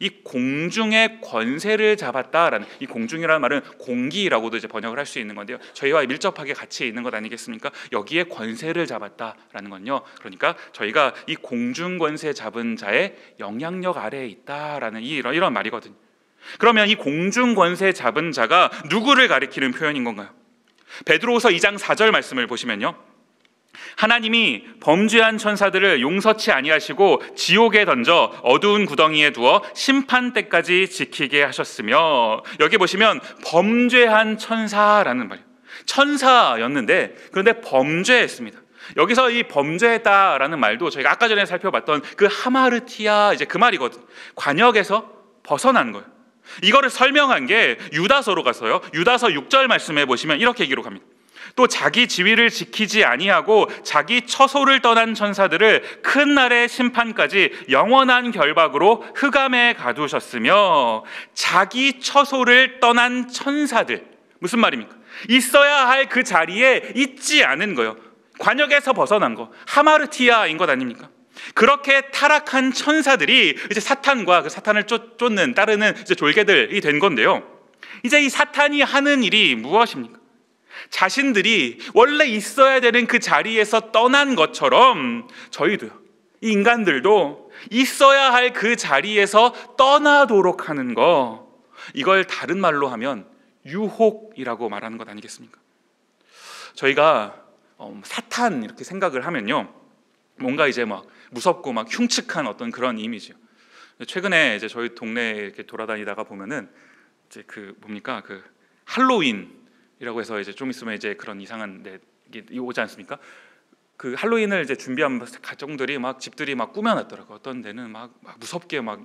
Speaker 1: 이 공중의 권세를 잡았다라는, 이 공중이라는 말은 공기라고도 이제 번역을 할 수 있는 건데요, 저희와 밀접하게 같이 있는 것 아니겠습니까? 여기에 권세를 잡았다라는 건요, 그러니까 저희가 이 공중 권세 잡은 자의 영향력 아래에 있다라는 이런 말이거든요. 그러면 이 공중 권세 잡은 자가 누구를 가리키는 표현인 건가요? 베드로후서 2장 4절 말씀을 보시면요, 하나님이 범죄한 천사들을 용서치 아니하시고 지옥에 던져 어두운 구덩이에 두어 심판 때까지 지키게 하셨으며, 여기 보시면 범죄한 천사라는 말이에요. 천사였는데 그런데 범죄했습니다. 여기서 이 범죄했다라는 말도 저희가 아까 전에 살펴봤던 그 하마르티아, 이제 그 말이거든요. 관역에서 벗어난 거예요. 이거를 설명한 게 유다서로 가서요, 유다서 6절 말씀에 보시면 이렇게 기록합니다. 또 자기 지위를 지키지 아니하고 자기 처소를 떠난 천사들을 큰 날의 심판까지 영원한 결박으로 흑암에 가두셨으며, 자기 처소를 떠난 천사들, 무슨 말입니까? 있어야 할 그 자리에 있지 않은 거요, 관역에서 벗어난 거, 하마르티아인 것 아닙니까? 그렇게 타락한 천사들이 이제 사탄과 그 사탄을 쫓는 따르는 이제 졸개들이 된 건데요, 이제 이 사탄이 하는 일이 무엇입니까? 자신들이 원래 있어야 되는 그 자리에서 떠난 것처럼 저희도요, 이 인간들도 있어야 할 그 자리에서 떠나도록 하는 거, 이걸 다른 말로 하면 유혹이라고 말하는 것 아니겠습니까? 저희가 사탄 이렇게 생각을 하면요, 뭔가 이제 막 무섭고 막 흉측한 어떤 그런 이미지요. 최근에 이제 저희 동네에 이렇게 돌아다니다가 보면은 이제 그 뭡니까, 그 할로윈이라고 해서 이제 좀 있으면 이제 그런 이상한 게 오지 않습니까? 그 할로윈을 이제 준비한 가정들이 막 집들이 막 꾸며놨더라고. 어떤 데는 막 무섭게 막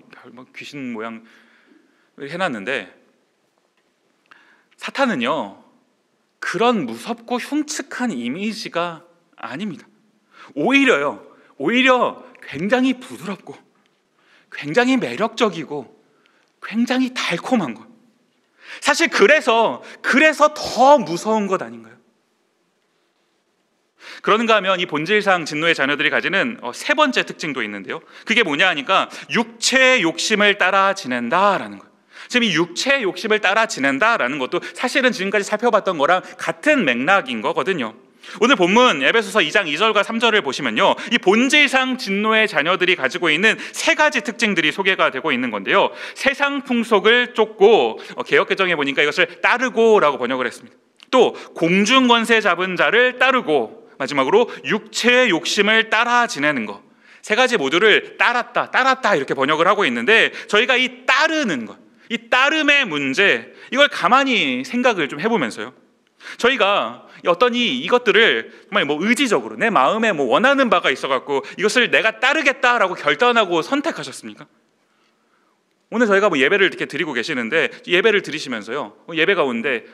Speaker 1: 귀신 모양 해놨는데, 사탄은요 그런 무섭고 흉측한 이미지가 아닙니다. 오히려 굉장히 부드럽고 굉장히 매력적이고 굉장히 달콤한 것. 사실 그래서 더 무서운 것 아닌가요? 그런가 하면 이 본질상 진노의 자녀들이 가지는 세 번째 특징도 있는데요, 그게 뭐냐 하니까 육체의 욕심을 따라 지낸다라는 거예요. 지금 이 육체의 욕심을 따라 지낸다라는 것도 사실은 지금까지 살펴봤던 거랑 같은 맥락인 거거든요. 오늘 본문 에베소서 2장 2절과 3절을 보시면요, 이 본질상 진노의 자녀들이 가지고 있는 세 가지 특징들이 소개가 되고 있는 건데요, 세상 풍속을 쫓고, 개역개정에 보니까 이것을 따르고라고 번역을 했습니다. 또 공중 권세 잡은 자를 따르고, 마지막으로 육체의 욕심을 따라 지내는 것, 세 가지 모두를 따랐다 이렇게 번역을 하고 있는데, 저희가 이 따르는 것, 이 따름의 문제, 이걸 가만히 생각을 좀 해보면서요, 저희가 어떤 이것들을 정말 뭐 의지적으로 내 마음에 뭐 원하는 바가 있어갖고 이것을 내가 따르겠다라고 결단하고 선택하셨습니까? 오늘 저희가 뭐 예배를 이렇게 드리고 계시는데, 예배를 드리시면서요, 예배 가운데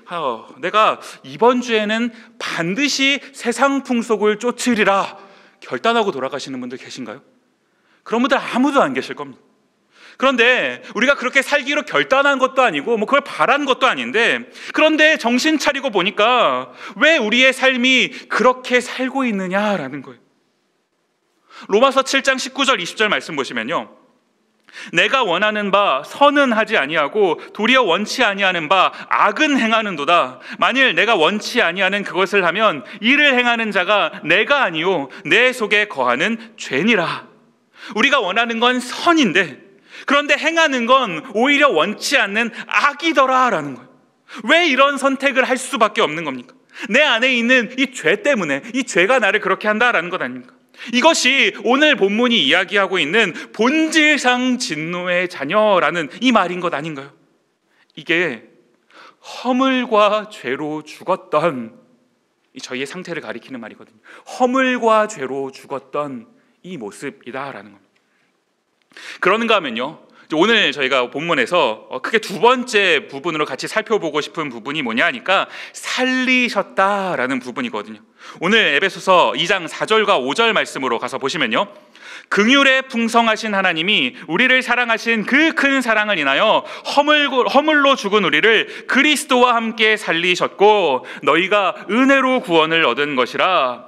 Speaker 1: 내가 이번 주에는 반드시 세상 풍속을 쫓으리라 결단하고 돌아가시는 분들 계신가요? 그런 분들 아무도 안 계실 겁니다. 그런데 우리가 그렇게 살기로 결단한 것도 아니고 뭐 그걸 바란 것도 아닌데, 그런데 정신 차리고 보니까 왜 우리의 삶이 그렇게 살고 있느냐라는 거예요. 로마서 7장 19절 20절 말씀 보시면요, 내가 원하는 바 선은 하지 아니하고 도리어 원치 아니하는 바 악은 행하는도다. 만일 내가 원치 아니하는 그것을 하면 이를 행하는 자가 내가 아니요 내 속에 거하는 죄니라. 우리가 원하는 건 선인데, 그런데 행하는 건 오히려 원치 않는 악이더라라는 거예요. 왜 이런 선택을 할 수밖에 없는 겁니까? 내 안에 있는 이 죄 때문에, 이 죄가 나를 그렇게 한다라는 것 아닙니까? 이것이 오늘 본문이 이야기하고 있는 본질상 진노의 자녀라는 이 말인 것 아닌가요? 이게 허물과 죄로 죽었던 이 저희의 상태를 가리키는 말이거든요. 허물과 죄로 죽었던 이 모습이다라는 겁니다. 그런가 하면요, 오늘 저희가 본문에서 크게 두 번째 부분으로 같이 살펴보고 싶은 부분이 뭐냐 하니까 살리셨다라는 부분이거든요. 오늘 에베소서 2장 4절과 5절 말씀으로 가서 보시면요, 긍휼에 풍성하신 하나님이 우리를 사랑하신 그 큰 사랑을 인하여 허물로 죽은 우리를 그리스도와 함께 살리셨고 너희가 은혜로 구원을 얻은 것이라.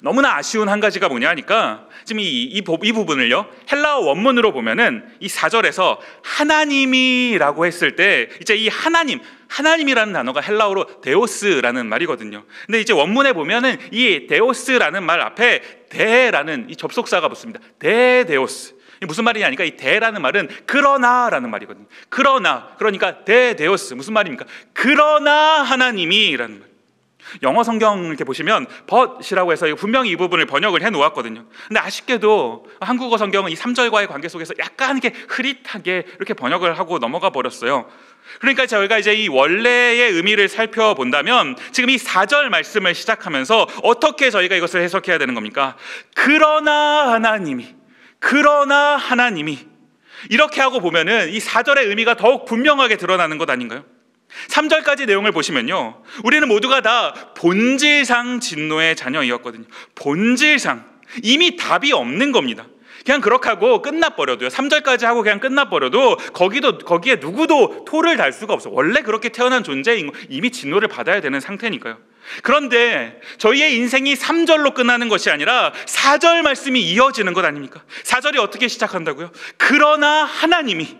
Speaker 1: 너무나 아쉬운 한 가지가 뭐냐 하니까 지금 이 부분을요, 헬라어 원문으로 보면은 이 4절에서 하나님이라고 했을 때 이제 이 하나님이라는 단어가 헬라어로 데오스라는 말이거든요. 근데 이제 원문에 보면은 이 데오스라는 말 앞에 데라는 이 접속사가 붙습니다. 데오스. 무슨 말이냐니까 이 데라는 말은 그러나라는 말이거든요. 그러니까 데오스 무슨 말입니까? 그러나 하나님이라는 말. 영어 성경 이렇게 보시면 but이라고 해서 분명히 이 부분을 번역을 해 놓았거든요. 근데 아쉽게도 한국어 성경은 이 3절과의 관계 속에서 약간 이렇게 흐릿하게 이렇게 번역을 하고 넘어가 버렸어요. 그러니까 저희가 이제 이 원래의 의미를 살펴본다면 지금 이 4절 말씀을 시작하면서 어떻게 저희가 이것을 해석해야 되는 겁니까? 그러나 하나님이 이렇게 하고 보면은 이 4절의 의미가 더욱 분명하게 드러나는 것 아닌가요? 3절까지 내용을 보시면요, 우리는 모두가 다 본질상 진노의 자녀이었거든요. 본질상 이미 답이 없는 겁니다. 그냥 그렇게 하고 끝나버려도요, 3절까지 하고 그냥 끝나버려도 거기에 누구도 토를 달 수가 없어. 원래 그렇게 태어난 존재인 거, 이미 진노를 받아야 되는 상태니까요. 그런데 저희의 인생이 3절로 끝나는 것이 아니라 4절 말씀이 이어지는 것 아닙니까? 4절이 어떻게 시작한다고요? 그러나 하나님이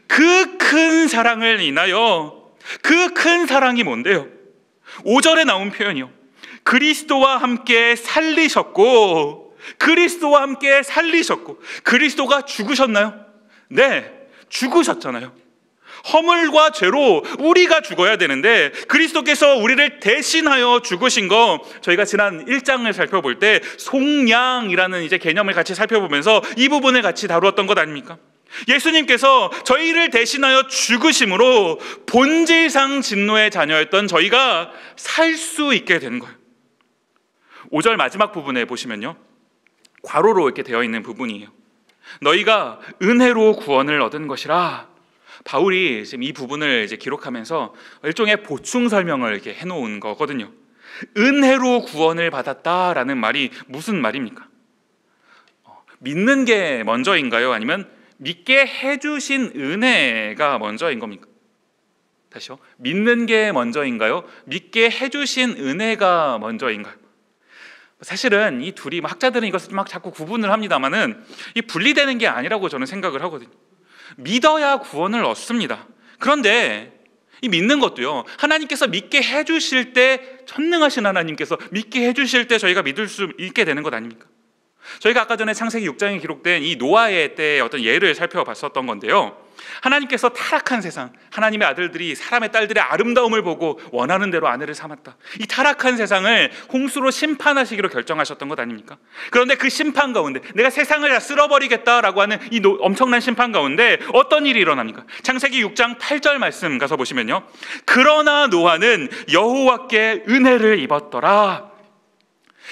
Speaker 1: 그 큰 사랑을 인하여, 그 큰 사랑이 뭔데요? 5절에 나온 표현이요, 그리스도와 함께 살리셨고, 그리스도와 함께 살리셨고. 그리스도가 죽으셨나요? 네, 죽으셨잖아요. 허물과 죄로 우리가 죽어야 되는데 그리스도께서 우리를 대신하여 죽으신 거, 저희가 지난 1장을 살펴볼 때 속량이라는 이제 개념을 같이 살펴보면서 이 부분을 같이 다루었던 것 아닙니까? 예수님께서 저희를 대신하여 죽으심으로 본질상 진노의 자녀였던 저희가 살 수 있게 된 거예요. 5절 마지막 부분에 보시면요, 괄호로 이렇게 되어 있는 부분이에요. 너희가 은혜로 구원을 얻은 것이라. 바울이 지금 이 부분을 이제 기록하면서 일종의 보충 설명을 이렇게 해놓은 거거든요. 은혜로 구원을 받았다라는 말이 무슨 말입니까? 믿는 게 먼저인가요? 아니면 믿게 해주신 은혜가 먼저인 겁니까? 다시요. 믿는 게 먼저인가요? 믿게 해주신 은혜가 먼저인가요? 사실은 이 둘이, 학자들은 이것을 막 자꾸 구분을 합니다만은 이 분리되는 게 아니라고 저는 생각을 하거든요. 믿어야 구원을 얻습니다. 그런데 이 믿는 것도요, 하나님께서 믿게 해주실 때, 전능하신 하나님께서 믿게 해주실 때 저희가 믿을 수 있게 되는 것 아닙니까? 저희가 아까 전에 창세기 6장에 기록된 이 노아의 때의 어떤 예를 살펴봤었던 건데요, 하나님께서 타락한 세상, 하나님의 아들들이 사람의 딸들의 아름다움을 보고 원하는 대로 아내를 삼았다. 이 타락한 세상을 홍수로 심판하시기로 결정하셨던 것 아닙니까? 그런데 그 심판 가운데, 내가 세상을 다 쓸어버리겠다라고 하는 이 엄청난 심판 가운데 어떤 일이 일어납니까? 창세기 6장 8절 말씀 가서 보시면요, 그러나 노아는 여호와께 은혜를 입었더라.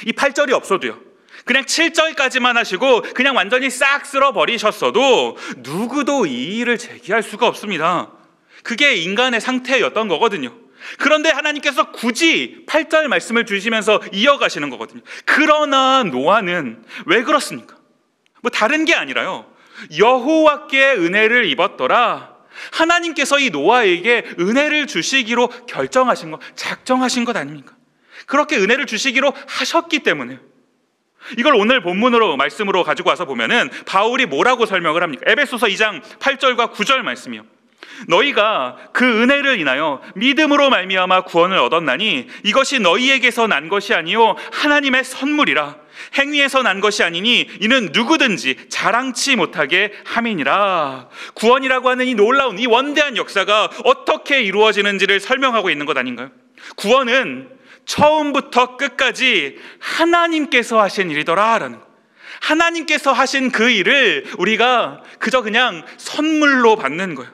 Speaker 1: 이 8절이 없어도요, 그냥 7절까지만 하시고 그냥 완전히 싹 쓸어버리셨어도 누구도 이 일을 제기할 수가 없습니다. 그게 인간의 상태였던 거거든요. 그런데 하나님께서 굳이 8절 말씀을 주시면서 이어가시는 거거든요. 그러나 노아는 왜 그렇습니까? 뭐 다른 게 아니라요, 여호와께 은혜를 입었더라. 하나님께서 이 노아에게 은혜를 주시기로 결정하신 것, 작정하신 것 아닙니까? 그렇게 은혜를 주시기로 하셨기 때문에. 이걸 오늘 본문으로 말씀으로 가지고 와서 보면은 바울이 뭐라고 설명을 합니까? 에베소서 2장 8절과 9절 말씀이요, 너희가 그 은혜를 인하여 믿음으로 말미암아 구원을 얻었나니 이것이 너희에게서 난 것이 아니요 하나님의 선물이라. 행위에서 난 것이 아니니 이는 누구든지 자랑치 못하게 함이니라. 구원이라고 하는 이 놀라운, 이 원대한 역사가 어떻게 이루어지는지를 설명하고 있는 것 아닌가요? 구원은 처음부터 끝까지 하나님께서 하신 일이더라라는 거. 하나님께서 하신 그 일을 우리가 그저 그냥 선물로 받는 거예요.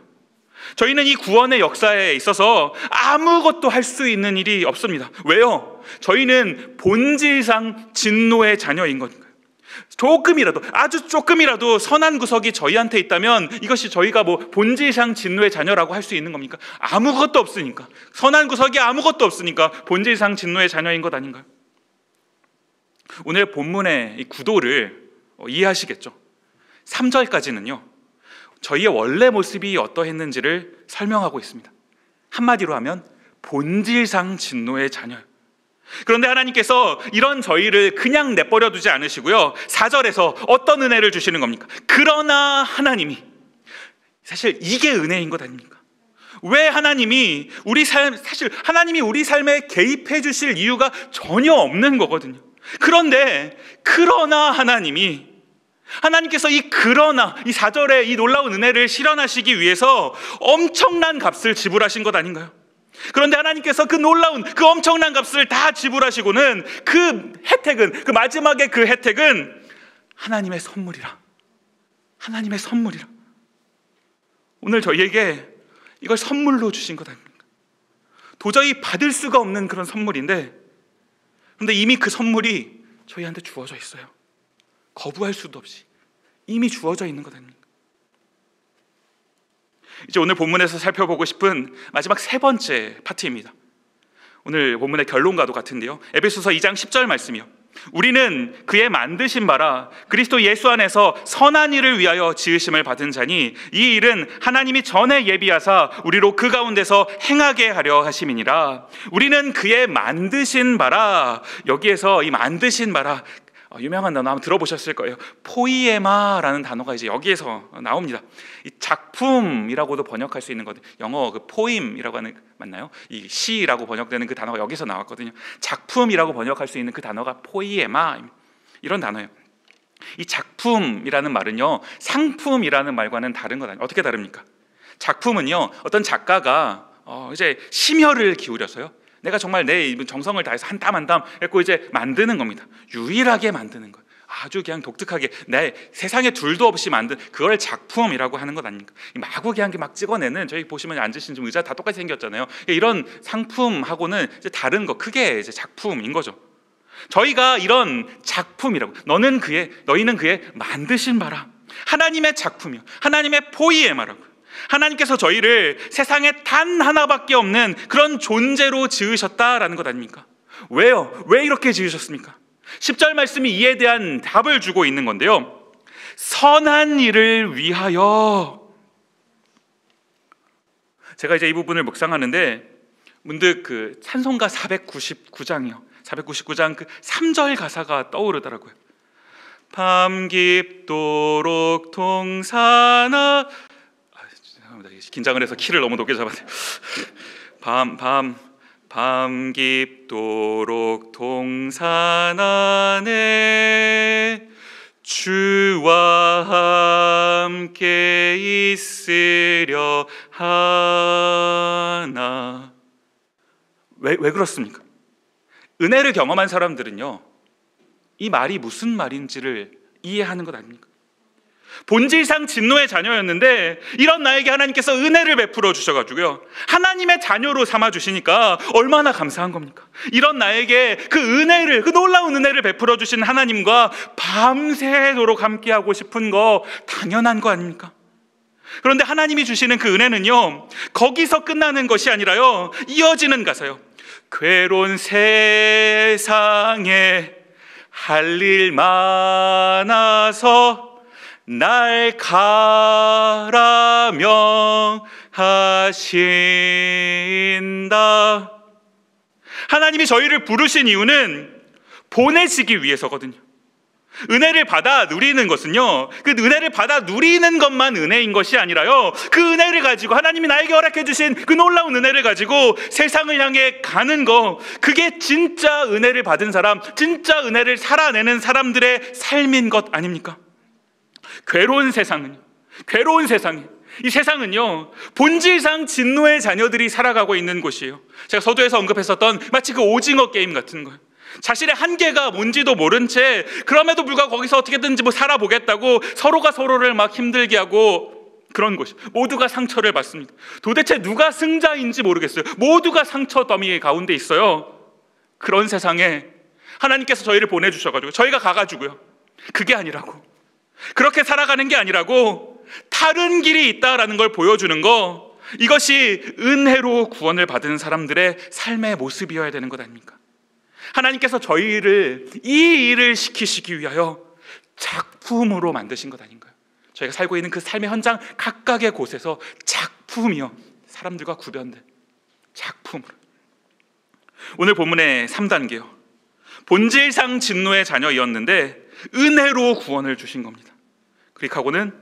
Speaker 1: 저희는 이 구원의 역사에 있어서 아무것도 할 수 있는 일이 없습니다. 왜요? 저희는 본질상 진노의 자녀인 거니까요. 조금이라도, 아주 조금이라도 선한 구석이 저희한테 있다면 이것이 저희가 뭐 본질상 진노의 자녀라고 할 수 있는 겁니까? 아무것도 없으니까, 선한 구석이 아무것도 없으니까 본질상 진노의 자녀인 것 아닌가요? 오늘 본문의 이 구도를 이해하시겠죠? 3절까지는요, 저희의 원래 모습이 어떠했는지를 설명하고 있습니다. 한마디로 하면 본질상 진노의 자녀예요. 그런데 하나님께서 이런 저희를 그냥 내버려 두지 않으시고요, 4절에서 어떤 은혜를 주시는 겁니까? 그러나 하나님이, 사실 이게 은혜인 것 아닙니까? 왜 하나님이 우리 삶, 사실 하나님이 우리 삶에 개입해 주실 이유가 전혀 없는 거거든요. 그런데 그러나 하나님께서 이 그러나, 이 4절의 이 놀라운 은혜를 실현하시기 위해서 엄청난 값을 지불하신 것 아닌가요? 그런데 하나님께서 그 놀라운, 그 엄청난 값을 다 지불하시고는 그 혜택은, 그 마지막에 그 혜택은 하나님의 선물이라. 하나님의 선물이라. 오늘 저희에게 이걸 선물로 주신 것 아닙니까? 도저히 받을 수가 없는 그런 선물인데, 그런데 이미 그 선물이 저희한테 주어져 있어요. 거부할 수도 없이 이미 주어져 있는 것 아닙니까? 이제 오늘 본문에서 살펴보고 싶은 마지막 세 번째 파트입니다. 오늘 본문의 결론과도 같은데요, 에베소서 2장 10절 말씀이요, 우리는 그의 만드신 바라 그리스도 예수 안에서 선한 일을 위하여 지으심을 받은 자니 이 일은 하나님이 전에 예비하사 우리로 그 가운데서 행하게 하려 하심이니라. 우리는 그의 만드신 바라. 여기에서 이 만드신 바라, 유명한 단어 한번 들어보셨을 거예요. 포이에마라는 단어가 이제 여기에서 나옵니다. 이 작품이라고도 번역할 수 있는 거든. 영어 그 포임이라고 하는, 맞나요? 이 시라고 번역되는 그 단어가 여기서 나왔거든요. 작품이라고 번역할 수 있는 그 단어가 포이에마, 이런 단어예요. 이 작품이라는 말은요, 상품이라는 말과는 다른 것 아니에요. 어떻게 다릅니까? 작품은요, 어떤 작가가 이제 심혈을 기울여서요, 내가 정말 내 정성을 다해서 한 땀 한 땀 했고 이제 만드는 겁니다. 유일하게 만드는 것, 아주 그냥 독특하게 내 세상에 둘도 없이 만든 그걸 작품이라고 하는 것 아닙니까? 마구 그냥 막 찍어내는, 저희 보시면 앉으신 좀 의자 다 똑같이 생겼잖아요. 이런 상품하고는 이제 다른 거, 그게 이제 작품인 거죠. 저희가 이런 작품이라고, 너희는 그의 만드신 바라, 하나님의 작품이요, 하나님의 포이에마라고. 하나님께서 저희를 세상에 단 하나밖에 없는 그런 존재로 지으셨다라는 것 아닙니까? 왜요? 왜 이렇게 지으셨습니까? 10절 말씀이 이에 대한 답을 주고 있는 건데요, 선한 일을 위하여. 제가 이제 이 부분을 묵상하는데 문득 그 찬송가 499장이요, 499장 그 3절 가사가 떠오르더라고요. 밤 깊도록 동산아, 긴장을 해서 키를 너무 높게 잡았네요. 밤 깊도록 동산 안에 주와 함께 있으려 하나. 왜 그렇습니까? 은혜를 경험한 사람들은요, 이 말이 무슨 말인지를 이해하는 것 아닙니까? 본질상 진노의 자녀였는데 이런 나에게 하나님께서 은혜를 베풀어 주셔가지고요, 하나님의 자녀로 삼아 주시니까 얼마나 감사한 겁니까? 이런 나에게 그 은혜를, 그 놀라운 은혜를 베풀어 주신 하나님과 밤새도록 함께하고 싶은 거 당연한 거 아닙니까? 그런데 하나님이 주시는 그 은혜는요, 거기서 끝나는 것이 아니라요, 이어지는 가사요. 괴로운 세상에 할 일 많아서 날 가라 명하신다. 하나님이 저희를 부르신 이유는 보내시기 위해서거든요. 은혜를 받아 누리는 것은요, 그 은혜를 받아 누리는 것만 은혜인 것이 아니라요, 그 은혜를 가지고, 하나님이 나에게 허락해 주신 그 놀라운 은혜를 가지고 세상을 향해 가는 거, 그게 진짜 은혜를 받은 사람, 진짜 은혜를 살아내는 사람들의 삶인 것 아닙니까? 괴로운 세상이, 이 세상은요, 본질상 진노의 자녀들이 살아가고 있는 곳이에요. 제가 서두에서 언급했었던 마치 그 오징어 게임 같은 거예요. 자신의 한계가 뭔지도 모른 채 그럼에도 불구하고 거기서 어떻게든지 살아보겠다고 서로가 서로를 막 힘들게 하고 그런 곳이, 모두가 상처를 받습니다. 도대체 누가 승자인지 모르겠어요. 모두가 상처 더미 가운데 있어요. 그런 세상에 하나님께서 저희를 보내주셔가지고 저희가 가가지고요, 그게 아니라고, 그렇게 살아가는 게 아니라고 다른 길이 있다라는 걸 보여주는 거, 이것이 은혜로 구원을 받은 사람들의 삶의 모습이어야 되는 것 아닙니까? 하나님께서 저희를 이 일을 시키시기 위하여 작품으로 만드신 것 아닌가요? 저희가 살고 있는 그 삶의 현장 각각의 곳에서 작품이요, 사람들과 구별된 작품으로. 오늘 본문의 3단계요, 본질상 진노의 자녀이었는데 은혜로 구원을 주신 겁니다. 그리고는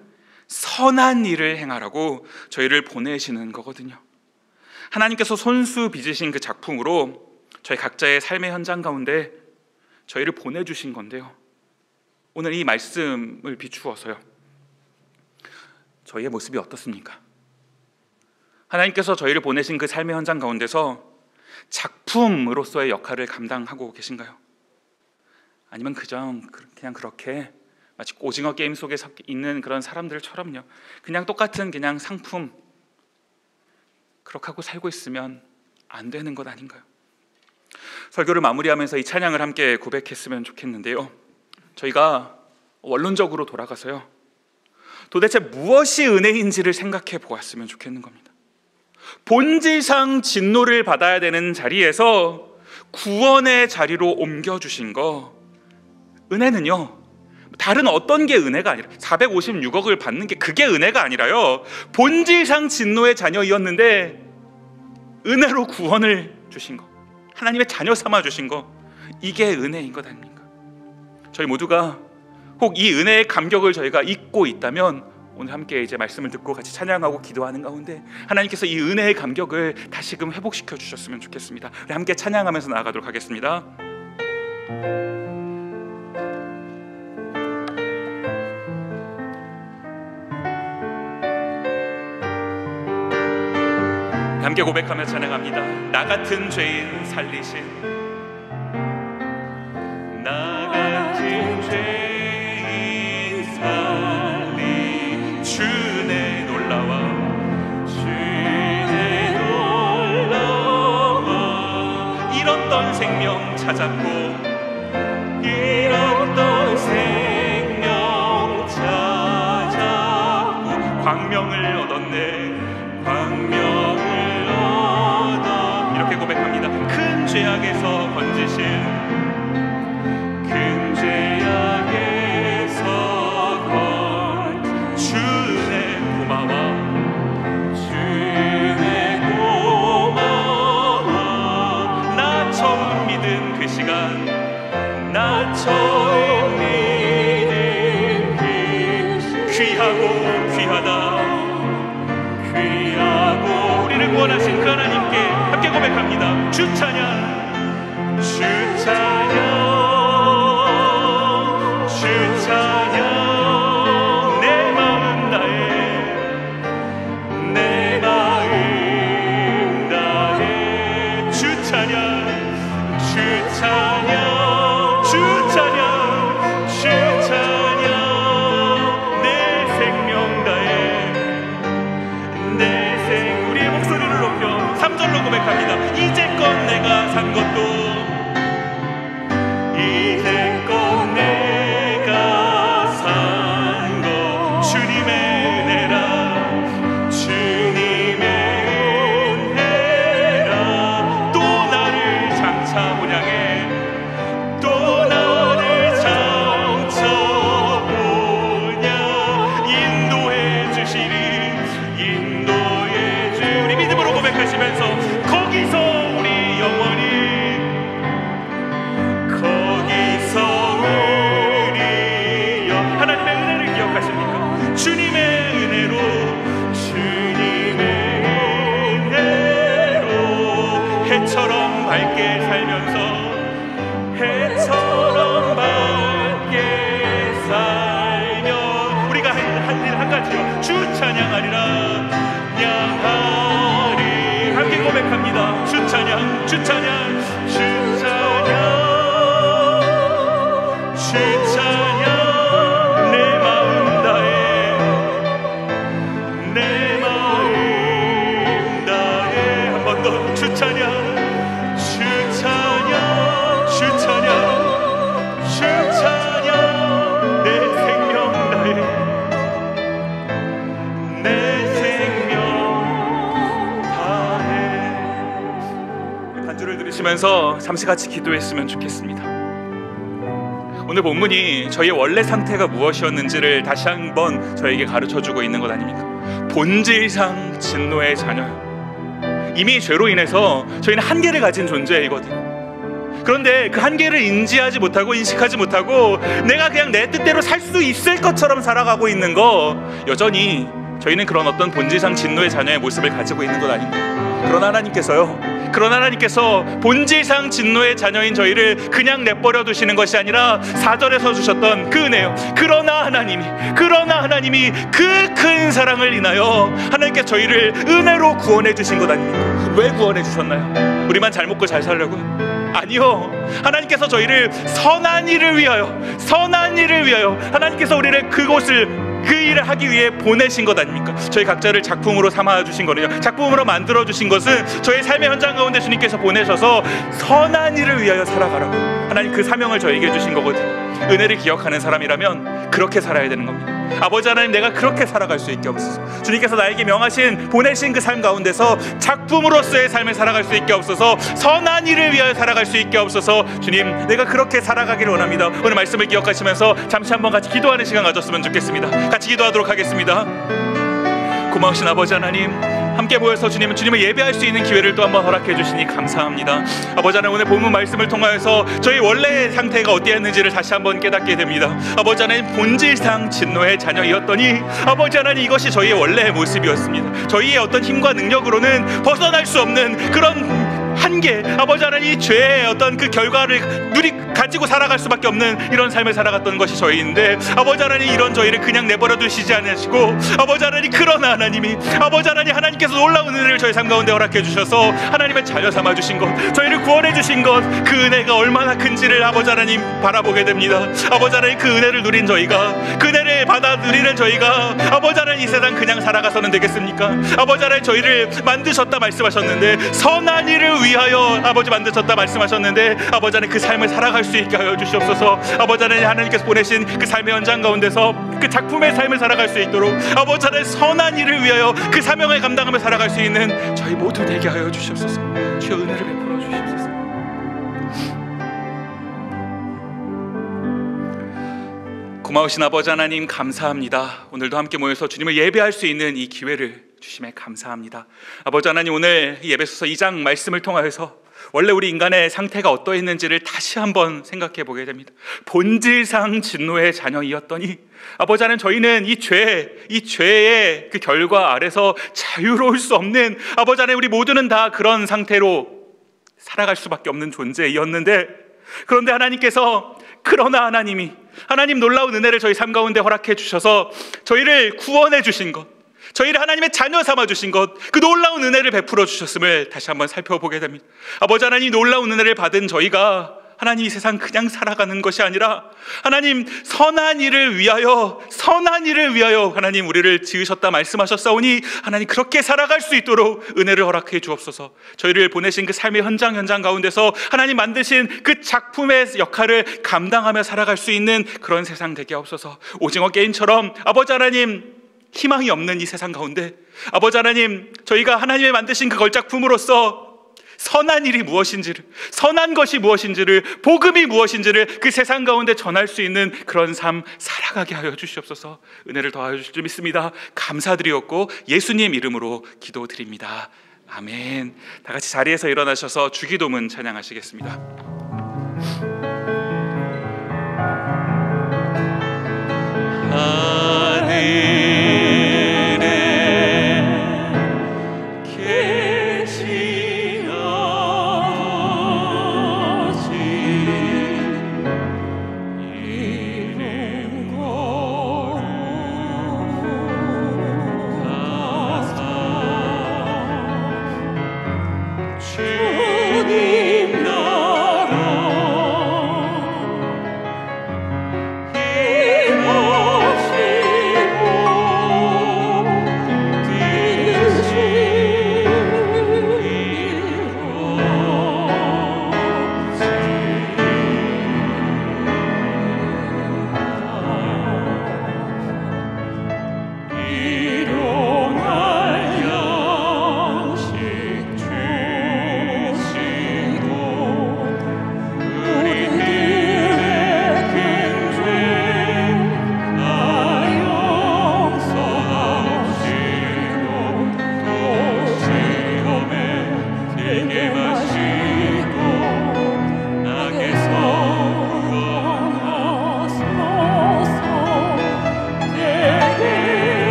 Speaker 1: 선한 일을 행하라고 저희를 보내시는 거거든요. 하나님께서 손수 빚으신 그 작품으로 저희 각자의 삶의 현장 가운데 저희를 보내주신 건데요, 오늘 이 말씀을 비추어서요, 저희의 모습이 어떻습니까? 하나님께서 저희를 보내신 그 삶의 현장 가운데서 작품으로서의 역할을 감당하고 계신가요? 아니면 그냥 그렇게 마치 오징어 게임 속에 있는 그런 사람들처럼요, 그냥 똑같은 그냥 상품, 그렇게 하고 살고 있으면 안 되는 것 아닌가요? 설교를 마무리하면서 이 찬양을 함께 고백했으면 좋겠는데요, 저희가 원론적으로 돌아가서요, 도대체 무엇이 은혜인지를 생각해 보았으면 좋겠는 겁니다. 본질상 진노를 받아야 되는 자리에서 구원의 자리로 옮겨주신 거, 은혜는요 다른 어떤 게 은혜가 아니라 456억을 받는 게 그게 은혜가 아니라요, 본질상 진노의 자녀이었는데 은혜로 구원을 주신 거, 하나님의 자녀 삼아 주신 거, 이게 은혜인 것 아닙니까? 저희 모두가 혹 이 은혜의 감격을 저희가 잊고 있다면 오늘 함께 이제 말씀을 듣고 같이 찬양하고 기도하는 가운데 하나님께서 이 은혜의 감격을 다시금 회복시켜 주셨으면 좋겠습니다. 우리 함께 찬양하면서 나아가도록 하겠습니다. 함께 고백하며 찬양합니다. 나 같은 죄인 살리신, 나 같은 죄인 살리 주내 놀라와, 주내 놀라와. 잃었던 생명 찾았고, 잃었던 생명 찾았고, 광명을 얻었네, 광명을 이렇게 고백합니다. 큰 죄악에서 건지신, 큰 죄악에서 건 주의 고마워, 주의 고마워. 나 처음 믿은 그 시간, 나 처음 믿은 그 귀하고 귀하다, 귀하고 우리를 구원하신 그 하나님께 함께 고백합니다. 주 찬양, 주 찬양, 주 찬양. 내 마음 나의, 내 마음 나의 주 찬양, 주 찬양, 주 찬양, 주 찬양. 내 생명 다해, 내 생. 우리의 목소리를 높여 3절로 고백합니다. 이제껏 내가 산 것도, 이제껏 내가 산 것 주님의 은혜라, 주님의 은혜라. 또 나를 장차 본향해, 또 나를 장차 본향 인도해 주시리, 인도해 주. 우리 믿음으로 고백하시면서 거기서 우리 영원히, 거기서 우리 하나님의 은혜를 기억하십니까? 주님의 은혜로, 주님의 은혜로 해처럼 밝게 살면서, 해처럼 밝게 살며 우리가 할 일 한 가지요, 주 찬양하리라, 찬양하리. 함께 고백합니다. 주 찬양, 주 찬양, 주 찬양, 주 찬양. 내 마음 다해, 내 마음 다해. 한 번 더 주 찬양, 주 찬양, 주 찬양, 주 찬양. 내 생명 다해, 내 생명 다해. 반주를 들으시면서 잠시 같이 기도했으면 좋겠습니다. 오늘 본문이 저희의 원래 상태가 무엇이었는지를 다시 한번 저에게 가르쳐주고 있는 것 아닙니까? 본질상 진노의 자녀요. 이미 죄로 인해서 저희는 한계를 가진 존재이거든요. 그런데 그 한계를 인지하지 못하고 인식하지 못하고 내가 그냥 내 뜻대로 살 수 있을 것처럼 살아가고 있는 거, 여전히 저희는 그런 어떤 본질상 진노의 자녀의 모습을 가지고 있는 것 아닌가. 그러나 하나님께서 본질상 진노의 자녀인 저희를 그냥 내버려 두시는 것이 아니라 4절에서 주셨던 그 은혜요, 그러나 하나님이 그 큰 사랑을 인하여 하나님께 저희를 은혜로 구원해 주신 것 아닙니까? 왜 구원해 주셨나요? 우리만 잘 먹고 잘 살려고요? 아니요, 하나님께서 저희를 선한 일을 위하여 하나님께서 우리를 그 일을 하기 위해 보내신 것 아닙니까? 저희 각자를 작품으로 삼아 주신 거는요, 작품으로 만들어 주신 것은 저희 삶의 현장 가운데 주님께서 보내셔서 선한 일을 위하여 살아가라고 하나님 그 사명을 저에게 주신 거거든요. 은혜를 기억하는 사람이라면 그렇게 살아야 되는 겁니다. 아버지 하나님, 내가 그렇게 살아갈 수 있게 없어서, 주님께서 나에게 명하신 보내신 그 삶 가운데서 작품으로서의 삶을 살아갈 수 있게 없어서, 선한 일을 위하여 살아갈 수 있게 없어서, 주님, 내가 그렇게 살아가기를 원합니다. 오늘 말씀을 기억하시면서 잠시 한번 같이 기도하는 시간 가졌으면 좋겠습니다. 같이 기도하도록 하겠습니다. 고마우신 아버지 하나님, 함께 모여서 주님을 예배할 수 있는 기회를 또 한번 허락해 주시니 감사합니다. 아버지 하나님, 오늘 본문 말씀을 통하여서 저희 원래의 상태가 어디였는지를 다시 한번 깨닫게 됩니다. 아버지 하나님, 본질상 진노의 자녀이었더니 아버지 하나님, 이것이 저희의 원래의 모습이었습니다. 저희의 어떤 힘과 능력으로는 벗어날 수 없는 그런 한계, 아버지 하나님, 이 죄의 어떤 그 결과를 가지고 살아갈 수밖에 없는 이런 삶을 살아갔던 것이 저희인데, 아버지 하나님, 이런 저희를 그냥 내버려 두시지 않으시고, 아버지 하나님, 그러나 하나님이, 아버지 하나님, 하나님께서 놀라운 은혜를 저희 삶 가운데 허락해 주셔서 하나님의 자녀 삼아 주신 것, 저희를 구원해 주신 것, 그 은혜가 얼마나 큰지를 아버지 하나님 바라보게 됩니다. 아버지 하나님, 그 은혜를 누린 저희가, 그 은혜를 받아 누리는 저희가 아버지 하나님, 이 세상 그냥 살아가서는 되겠습니까? 아버지 하나님, 저희를 만드셨다 말씀하셨는데, 선한 일을 위하여 아버지 만드셨다 말씀하셨는데, 아버지 하나님, 그 삶을 살아갈 수 있게 하여 주시옵소서. 아버지 하나님, 하나님께서 보내신 그 삶의 현장 가운데서 그 작품의 삶을 살아갈 수 있도록 아버지 하나님, 선한 일을 위하여 그 사명을 감당하며 살아갈 수 있는 저희 모두 되게 하여 주시옵소서. 주여, 은혜를 베풀어 주시옵소서. 고마우신 아버지 하나님, 감사합니다. 오늘도 함께 모여서 주님을 예배할 수 있는 이 기회를 주심에 감사합니다. 아버지 하나님, 오늘 예배소서 2장 말씀을 통하여서 원래 우리 인간의 상태가 어떠했는지를 다시 한번 생각해 보게 됩니다. 본질상 진노의 자녀이었더니 아버지 하나님, 저희는 이 죄의 그 결과 아래서 자유로울 수 없는, 아버지 하나님, 우리 모두는 다 그런 상태로 살아갈 수밖에 없는 존재이었는데, 그런데 하나님께서, 그러나 하나님 놀라운 은혜를 저희 삶 가운데 허락해 주셔서 저희를 구원해 주신 것, 저희를 하나님의 자녀 삼아 주신 것, 그 놀라운 은혜를 베풀어 주셨음을 다시 한번 살펴보게 됩니다. 아버지 하나님, 놀라운 은혜를 받은 저희가 하나님, 이 세상 그냥 살아가는 것이 아니라 하나님, 선한 일을 위하여 하나님 우리를 지으셨다 말씀하셨사오니 하나님, 그렇게 살아갈 수 있도록 은혜를 허락해 주옵소서. 저희를 보내신 그 삶의 현장 가운데서 하나님 만드신 그 작품의 역할을 감당하며 살아갈 수 있는 그런 세상 되게 없어서, 오징어 게임처럼 아버지 하나님, 희망이 없는 이 세상 가운데 아버지 하나님, 저희가 하나님의 만드신 그 걸작품으로서 선한 일이 무엇인지를, 선한 것이 무엇인지를, 복음이 무엇인지를 그 세상 가운데 전할 수 있는 그런 삶 살아가게 하여 주시옵소서. 은혜를 더하여 주실 줄 믿습니다. 감사드리옵고 예수님 이름으로 기도드립니다. 아멘. 다 같이 자리에서 일어나셔서 주기도문 찬양하시겠습니다.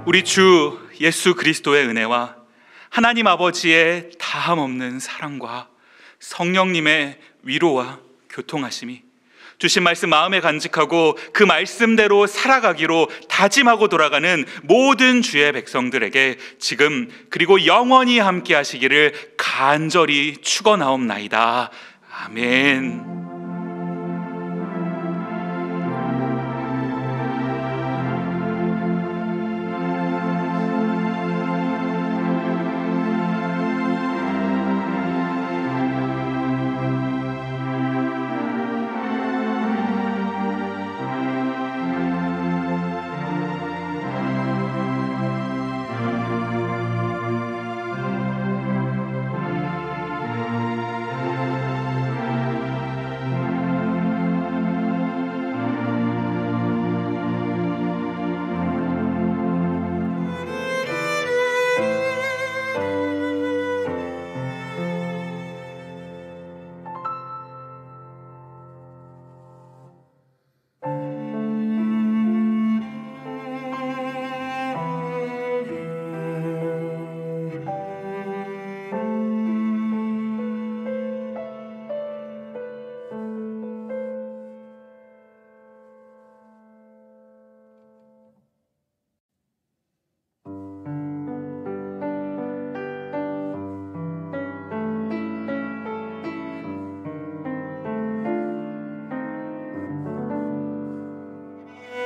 Speaker 1: 우리 주 예수 그리스도의 은혜와 하나님 아버지의 다함 없는 사랑과 성령님의 위로와 교통하심이 주신 말씀 마음에 간직하고 그 말씀대로 살아가기로 다짐하고 돌아가는 모든 주의 백성들에게 지금 그리고 영원히 함께 하시기를 간절히 축원하옵나이다. 아멘.